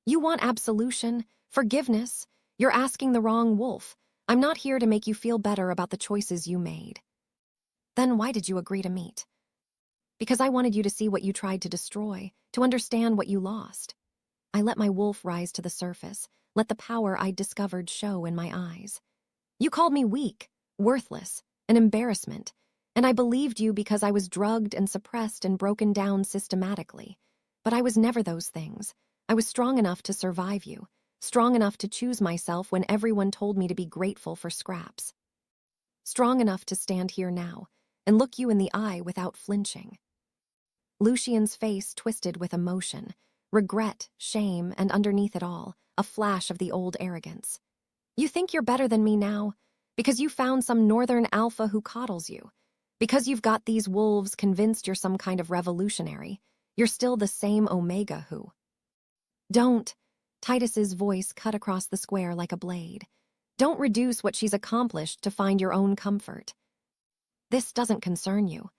"You want absolution, forgiveness. You're asking the wrong wolf. I'm not here to make you feel better about the choices you made." "Then why did you agree to meet?" "Because I wanted you to see what you tried to destroy, to understand what you lost." I let my wolf rise to the surface, let the power I'd discovered show in my eyes. "You called me weak, worthless, an embarrassment, and I believed you because I was drugged and suppressed and broken down systematically. But I was never those things. I was strong enough to survive you, strong enough to choose myself when everyone told me to be grateful for scraps. Strong enough to stand here now and look you in the eye without flinching." Lucian's face twisted with emotion, regret, shame, and underneath it all, a flash of the old arrogance. "You think you're better than me now? Because you found some northern alpha who coddles you? Because you've got these wolves convinced you're some kind of revolutionary? You're still the same Omega who—" "Don't." Titus's voice cut across the square like a blade. "Don't reduce what she's accomplished to find your own comfort. This doesn't concern you.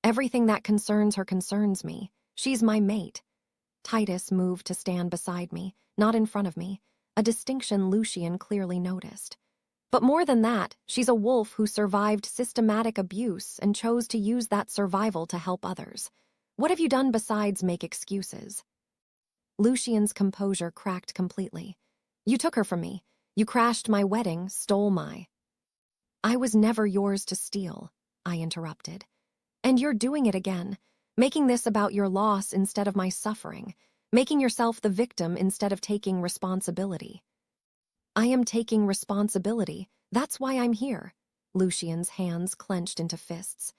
Everything that concerns her concerns me. She's my mate." Titus moved to stand beside me, not in front of me, a distinction Lucian clearly noticed. "But more than that, she's a wolf who survived systematic abuse and chose to use that survival to help others. What have you done besides make excuses?" Lucian's composure cracked completely. You took her from me. You crashed my wedding, stole my... I was never yours to steal, I interrupted. And you're doing it again, making this about your loss instead of my suffering, making yourself the victim instead of taking responsibility. I am taking responsibility. That's why I'm here. Lucian's hands clenched into fists.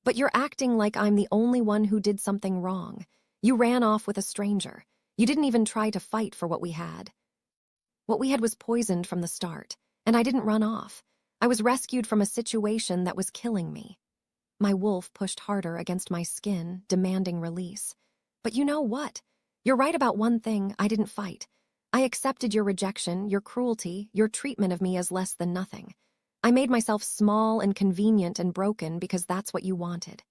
But you're acting like I'm the only one who did something wrong. You ran off with a stranger. You didn't even try to fight for what we had. What we had was poisoned from the start, and I didn't run off. I was rescued from a situation that was killing me. My wolf pushed harder against my skin, demanding release. But you know what? You're right about one thing. I didn't fight. I accepted your rejection, your cruelty, your treatment of me as less than nothing. I made myself small and convenient and broken because that's what you wanted.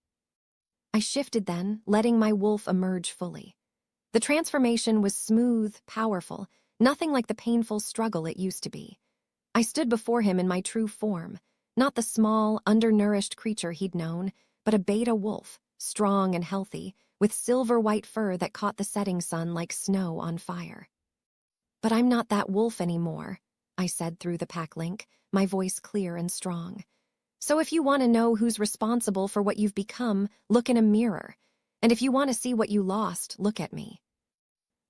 I shifted then, letting my wolf emerge fully. The transformation was smooth, powerful, nothing like the painful struggle it used to be. I stood before him in my true form, not the small, undernourished creature he'd known, but a beta wolf, strong and healthy, with silver-white fur that caught the setting sun like snow on fire. But I'm not that wolf anymore, I said through the pack link, my voice clear and strong. So if you want to know who's responsible for what you've become, look in a mirror. And if you want to see what you lost, look at me.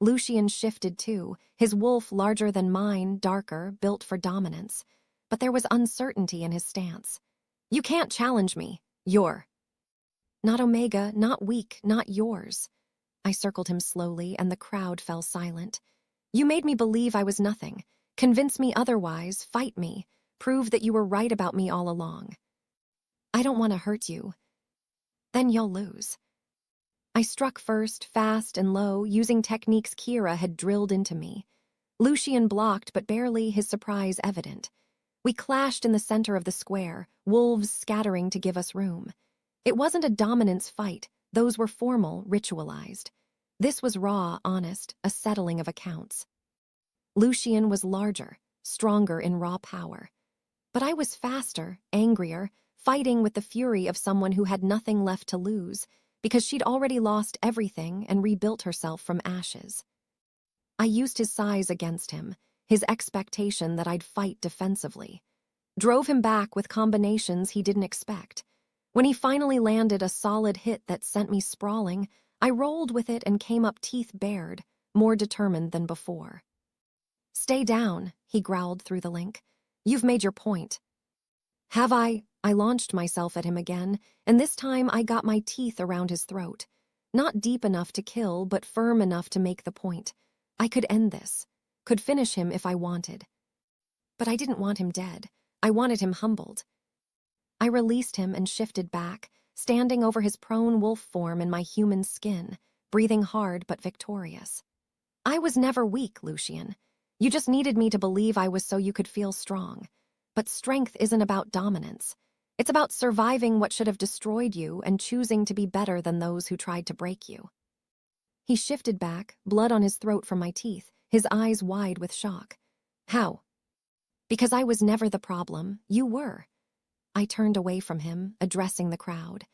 Lucian shifted too, his wolf larger than mine, darker, built for dominance. But there was uncertainty in his stance. You can't challenge me. You're. Not Omega, not weak, not yours. I circled him slowly, and the crowd fell silent. You made me believe I was nothing. Convince me otherwise, fight me. Prove that you were right about me all along. I don't want to hurt you. Then you'll lose. I struck first, fast and low, using techniques Kira had drilled into me. Lucian blocked, but barely, his surprise evident. We clashed in the center of the square, wolves scattering to give us room. It wasn't a dominance fight. Those were formal, ritualized. This was raw, honest, a settling of accounts. Lucian was larger, stronger in raw power. But I was faster, angrier, fighting with the fury of someone who had nothing left to lose, because she'd already lost everything and rebuilt herself from ashes. I used his size against him, his expectation that I'd fight defensively. Drove him back with combinations he didn't expect. When he finally landed a solid hit that sent me sprawling, I rolled with it and came up teeth bared, more determined than before. Stay down, he growled through the link. You've made your point. Have I? I launched myself at him again, and this time I got my teeth around his throat. Not deep enough to kill, but firm enough to make the point. I could end this, could finish him if I wanted. But I didn't want him dead. I wanted him humbled. I released him and shifted back, standing over his prone wolf form in my human skin, breathing hard but victorious. I was never weak, Lucian. You just needed me to believe I was so you could feel strong. But strength isn't about dominance. It's about surviving what should have destroyed you and choosing to be better than those who tried to break you. He shifted back, blood on his throat from my teeth, his eyes wide with shock. How? Because I was never the problem, you were. I turned away from him, addressing the crowd.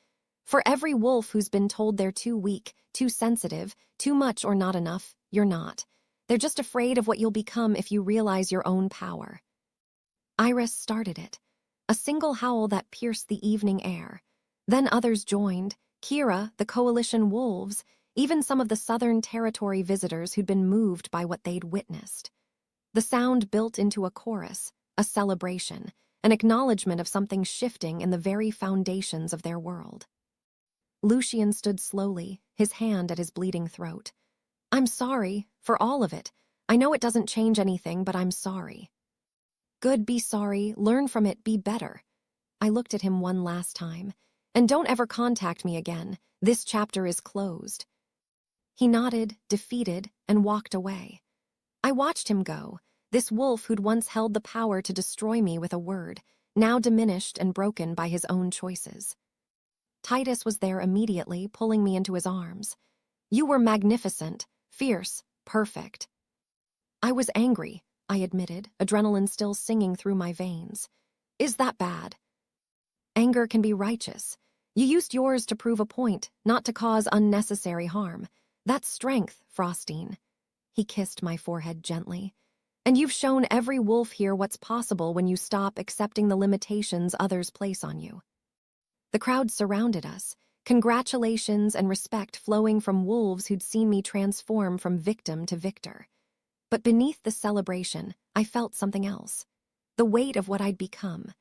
For every wolf who's been told they're too weak, too sensitive, too much or not enough, you're not. They're just afraid of what you'll become if you realize your own power. Iris started it, a single howl that pierced the evening air. Then others joined, Kira, the coalition wolves, even some of the Southern Territory visitors who'd been moved by what they'd witnessed. The sound built into a chorus, a celebration, an acknowledgement of something shifting in the very foundations of their world. Lucian stood slowly, his hand at his bleeding throat. I'm sorry, for all of it. I know it doesn't change anything, but I'm sorry. Good, be sorry, learn from it, be better. I looked at him one last time. And don't ever contact me again. This chapter is closed. He nodded, defeated, and walked away. I watched him go, this wolf who'd once held the power to destroy me with a word, now diminished and broken by his own choices. Titus was there immediately, pulling me into his arms. You were magnificent, fierce, perfect. I was angry, I admitted, adrenaline still singing through my veins. Is that bad? Anger can be righteous. You used yours to prove a point, not to cause unnecessary harm. That's strength, Frostine. He kissed my forehead gently. And you've shown every wolf here what's possible when you stop accepting the limitations others place on you. The crowd surrounded us, congratulations and respect flowing from wolves who'd seen me transform from victim to victor. But beneath the celebration, I felt something else. The weight of what I'd become.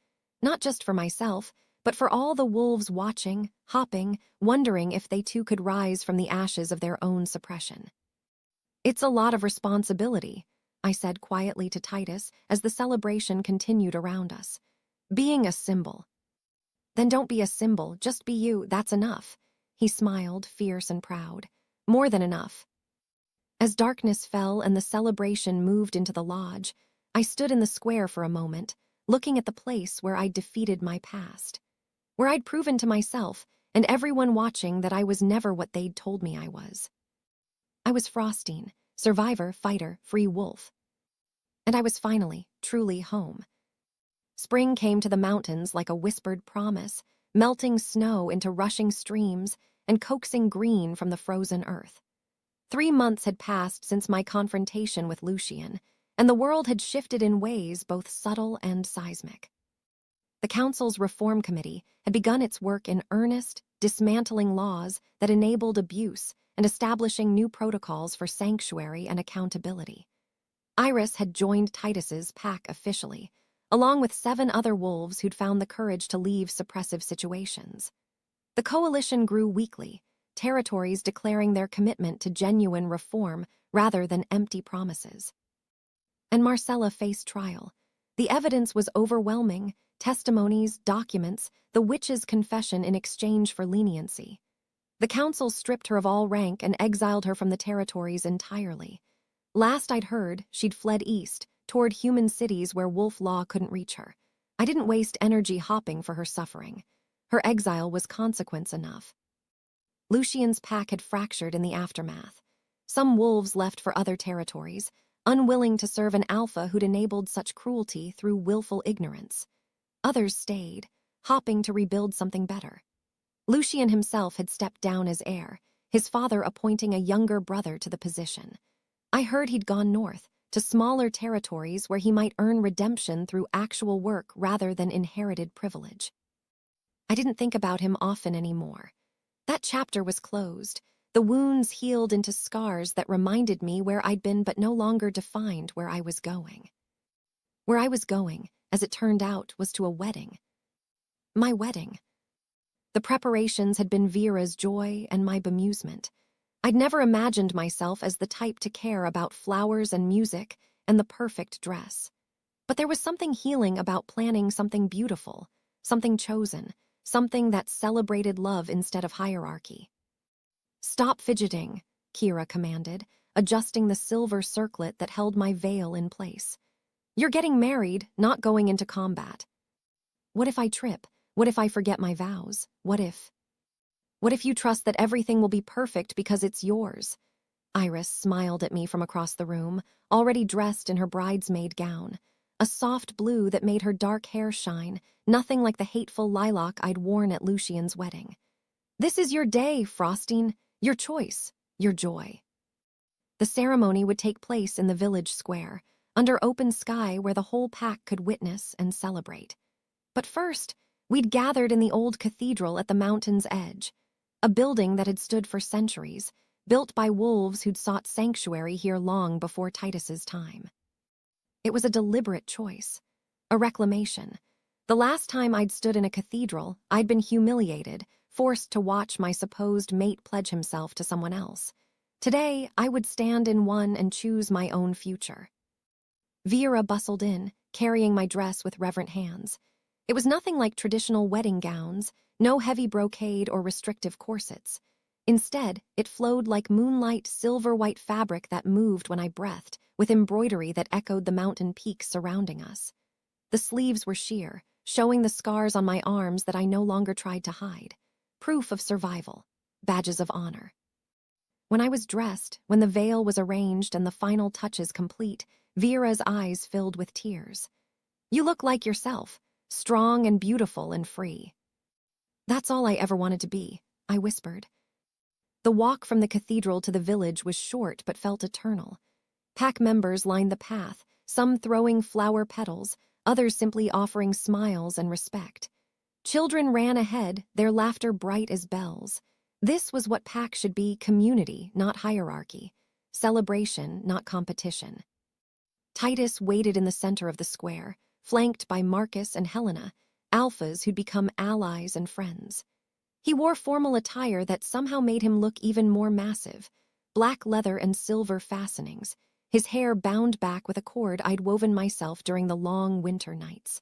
Not just for myself, but for all the wolves watching, hopping, wondering if they too could rise from the ashes of their own suppression. It's a lot of responsibility, I said quietly to Titus as the celebration continued around us. Being a symbol. Then don't be a symbol, just be you, that's enough. He smiled, fierce and proud. More than enough. As darkness fell and the celebration moved into the lodge, I stood in the square for a moment, looking at the place where I'd defeated my past. Where I'd proven to myself and everyone watching that I was never what they'd told me I was. I was Frostine, survivor, fighter, free wolf. And I was finally, truly home. Spring came to the mountains like a whispered promise, melting snow into rushing streams and coaxing green from the frozen earth. 3 months had passed since my confrontation with Lucian, and the world had shifted in ways both subtle and seismic. The Council's Reform Committee had begun its work in earnest, dismantling laws that enabled abuse and establishing new protocols for sanctuary and accountability. Iris had joined Titus's pack officially, along with 7 other wolves who'd found the courage to leave suppressive situations. The coalition grew weekly, territories declaring their commitment to genuine reform rather than empty promises. And Marcella faced trial. The evidence was overwhelming, testimonies, documents, the witch's confession in exchange for leniency. The council stripped her of all rank and exiled her from the territories entirely. Last I'd heard, she'd fled east, toward human cities where wolf law couldn't reach her. I didn't waste energy hopping for her suffering. Her exile was consequence enough. Lucian's pack had fractured in the aftermath. Some wolves left for other territories, unwilling to serve an alpha who'd enabled such cruelty through willful ignorance. Others stayed, hopping to rebuild something better. Lucian himself had stepped down as heir, his father appointing a younger brother to the position. I heard he'd gone north, to smaller territories where he might earn redemption through actual work rather than inherited privilege. I didn't think about him often anymore. That chapter was closed, the wounds healed into scars that reminded me where I'd been but no longer defined where I was going. Where I was going, as it turned out, was to a wedding. My wedding. The preparations had been Vera's joy and my bemusement. I'd never imagined myself as the type to care about flowers and music and the perfect dress. But there was something healing about planning something beautiful, something chosen, something that celebrated love instead of hierarchy. "Stop fidgeting," Kira commanded, adjusting the silver circlet that held my veil in place. "You're getting married, not going into combat. What if I trip? What if I forget my vows? What if you trust that everything will be perfect because it's yours?" Iris smiled at me from across the room, already dressed in her bridesmaid gown, a soft blue that made her dark hair shine, nothing like the hateful lilac I'd worn at Lucian's wedding. "This is your day, Frostine, your choice, your joy." The ceremony would take place in the village square, under open sky where the whole pack could witness and celebrate. But first, we'd gathered in the old cathedral at the mountain's edge, a building that had stood for centuries, built by wolves who'd sought sanctuary here long before Titus's time. It was a deliberate choice, a reclamation. The last time I'd stood in a cathedral, I'd been humiliated, forced to watch my supposed mate pledge himself to someone else. Today, I would stand in one and choose my own future. Vera bustled in, carrying my dress with reverent hands. It was nothing like traditional wedding gowns, no heavy brocade or restrictive corsets. Instead, it flowed like moonlight, silver-white fabric that moved when I breathed, with embroidery that echoed the mountain peaks surrounding us. The sleeves were sheer, showing the scars on my arms that I no longer tried to hide. Proof of survival, badges of honor. When I was dressed, when the veil was arranged and the final touches complete, Vera's eyes filled with tears. "You look like yourself, strong and beautiful and free." "That's all I ever wanted to be," I whispered. The walk from the cathedral to the village was short but felt eternal. Pack members lined the path, some throwing flower petals, others simply offering smiles and respect. Children ran ahead, their laughter bright as bells. This was what pack should be: community, not hierarchy. Celebration, not competition. Titus waited in the center of the square, flanked by Marcus and Helena, alphas who'd become allies and friends. He wore formal attire that somehow made him look even more massive: black leather and silver fastenings, his hair bound back with a cord I'd woven myself during the long winter nights.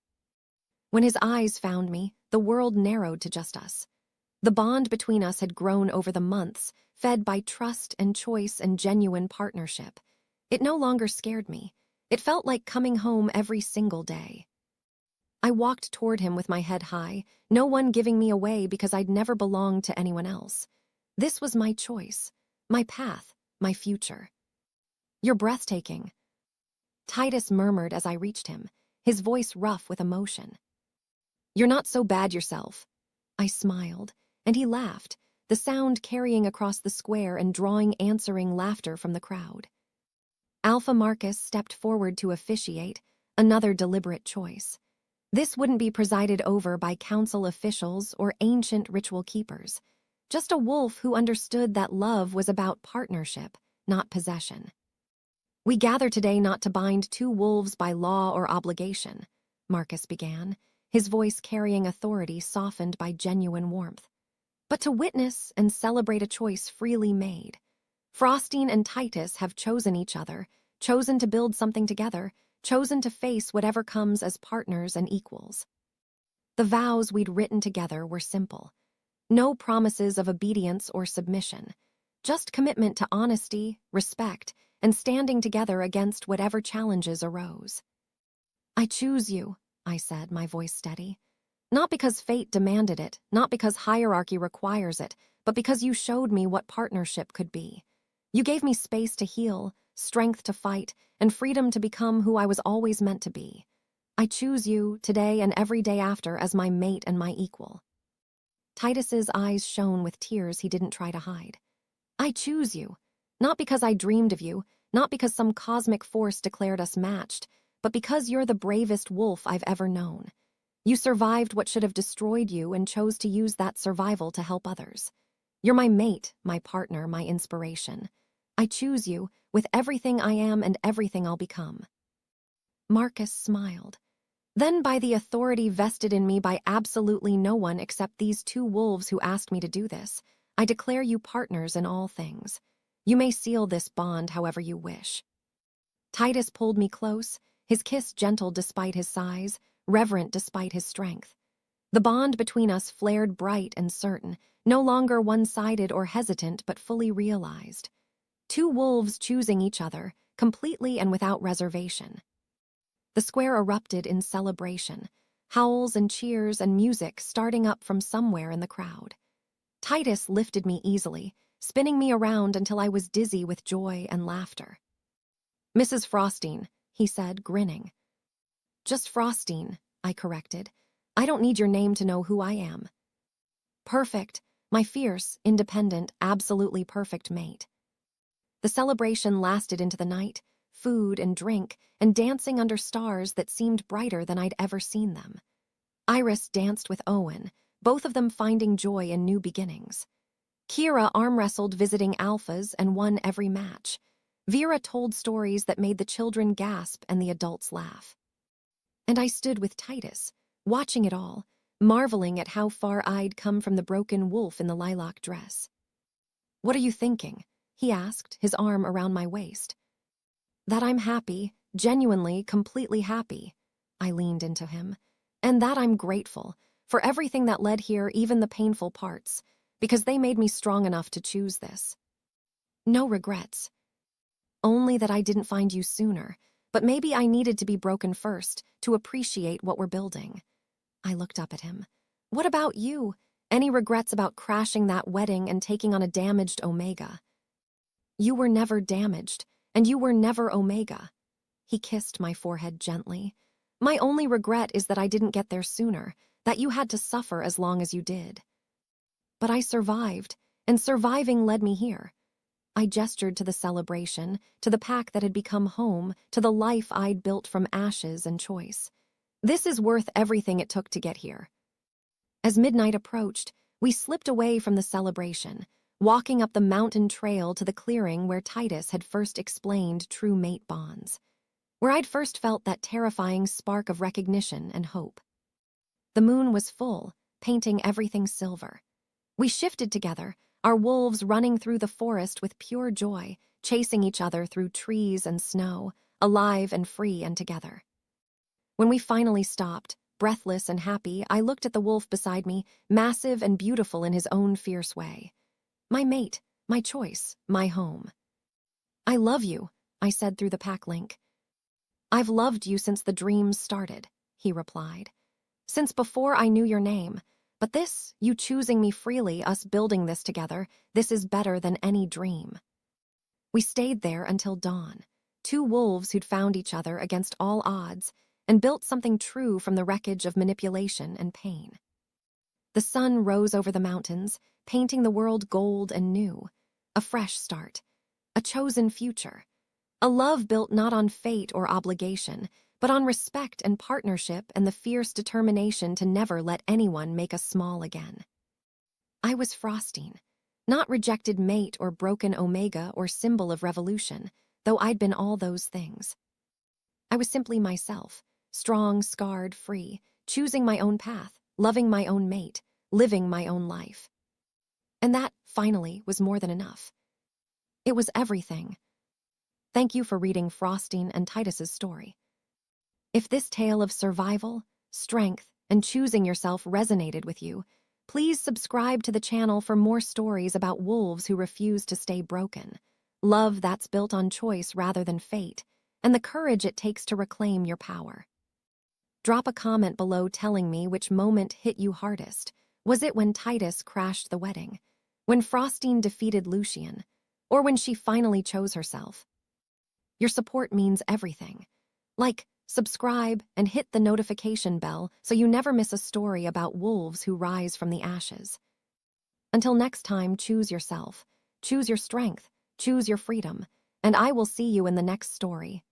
When his eyes found me, the world narrowed to just us. The bond between us had grown over the months, fed by trust and choice and genuine partnership. It no longer scared me. It felt like coming home every single day. I walked toward him with my head high, no one giving me away because I'd never belonged to anyone else. This was my choice, my path, my future. "You're breathtaking," Titus murmured as I reached him, his voice rough with emotion. "You're not so bad yourself." I smiled, and he laughed, the sound carrying across the square and drawing answering laughter from the crowd. Alpha Marcus stepped forward to officiate, another deliberate choice. This wouldn't be presided over by council officials or ancient ritual keepers, just a wolf who understood that love was about partnership, not possession. "We gather today not to bind two wolves by law or obligation," Marcus began, his voice carrying authority softened by genuine warmth, "but to witness and celebrate a choice freely made. Frostine and Titus have chosen each other, chosen to build something together, chosen to face whatever comes as partners and equals. The vows we'd written together were simple. No promises of obedience or submission, just commitment to honesty, respect, and standing together against whatever challenges arose. I choose you," I said, my voice steady. "Not because fate demanded it, not because hierarchy requires it, but because you showed me what partnership could be. You gave me space to heal, strength to fight, and freedom to become who I was always meant to be. I choose you, today and every day after, as my mate and my equal." Titus's eyes shone with tears he didn't try to hide. "I choose you, not because I dreamed of you, not because some cosmic force declared us matched, but because you're the bravest wolf I've ever known. You survived what should have destroyed you and chose to use that survival to help others. You're my mate, my partner, my inspiration. I choose you, with everything I am and everything I'll become." Marcus smiled. "Then by the authority vested in me by absolutely no one except these two wolves who asked me to do this, I declare you partners in all things. You may seal this bond however you wish." Titus pulled me close, his kiss gentle despite his size, reverent despite his strength. The bond between us flared bright and certain, no longer one-sided or hesitant but fully realized. Two wolves choosing each other, completely and without reservation. The square erupted in celebration, howls and cheers and music starting up from somewhere in the crowd. Titus lifted me easily, spinning me around until I was dizzy with joy and laughter. "Mrs. Frostine," he said, grinning. "Just Frostine," I corrected. "I don't need your name to know who I am." "Perfect, my fierce, independent, absolutely perfect mate." The celebration lasted into the night, food and drink, and dancing under stars that seemed brighter than I'd ever seen them. Iris danced with Owen, both of them finding joy in new beginnings. Kira arm-wrestled visiting alphas and won every match. Vera told stories that made the children gasp and the adults laugh. And I stood with Titus, watching it all, marveling at how far I'd come from the broken wolf in the lilac dress. "What are you thinking?" he asked, his arm around my waist. "That I'm happy, genuinely, completely happy." I leaned into him. "And that I'm grateful, for everything that led here, even the painful parts, because they made me strong enough to choose this. No regrets. Only that I didn't find you sooner, but maybe I needed to be broken first, to appreciate what we're building." I looked up at him. "What about you? Any regrets about crashing that wedding and taking on a damaged Omega?" "You were never damaged, and you were never Omega." He kissed my forehead gently. "My only regret is that I didn't get there sooner, that you had to suffer as long as you did. But I survived, and surviving led me here." I gestured to the celebration, to the pack that had become home, to the life I'd built from ashes and choice. This is worth everything it took to get here. As midnight approached, we slipped away from the celebration, walking up the mountain trail to the clearing where Titus had first explained true mate bonds, where I'd first felt that terrifying spark of recognition and hope. The moon was full, painting everything silver. We shifted together, our wolves running through the forest with pure joy, chasing each other through trees and snow, alive and free and together. When we finally stopped, breathless and happy, I looked at the wolf beside me, massive and beautiful in his own fierce way. My mate, my choice, my home. I love you, I said through the pack link. I've loved you since the dreams started, he replied. Since before I knew your name. But this, you choosing me freely, us building this together, this is better than any dream. We stayed there until dawn, two wolves who'd found each other against all odds and built something true from the wreckage of manipulation and pain. The sun rose over the mountains, painting the world gold and new, a fresh start, a chosen future, a love built not on fate or obligation, but on respect and partnership and the fierce determination to never let anyone make us small again. I was Frostine, not rejected mate or broken omega or symbol of revolution, though I'd been all those things. I was simply myself, strong, scarred, free, choosing my own path, loving my own mate, living my own life. And that, finally, was more than enough. It was everything. Thank you for reading Frostine and Titus's story. If this tale of survival, strength, and choosing yourself resonated with you, please subscribe to the channel for more stories about wolves who refuse to stay broken, love that's built on choice rather than fate, and the courage it takes to reclaim your power. Drop a comment below telling me which moment hit you hardest. Was it when Titus crashed the wedding, when Frostine defeated Lucian, or when she finally chose herself? Your support means everything. Like, subscribe, and hit the notification bell so you never miss a story about wolves who rise from the ashes. Until next time, choose yourself, choose your strength, choose your freedom, and I will see you in the next story.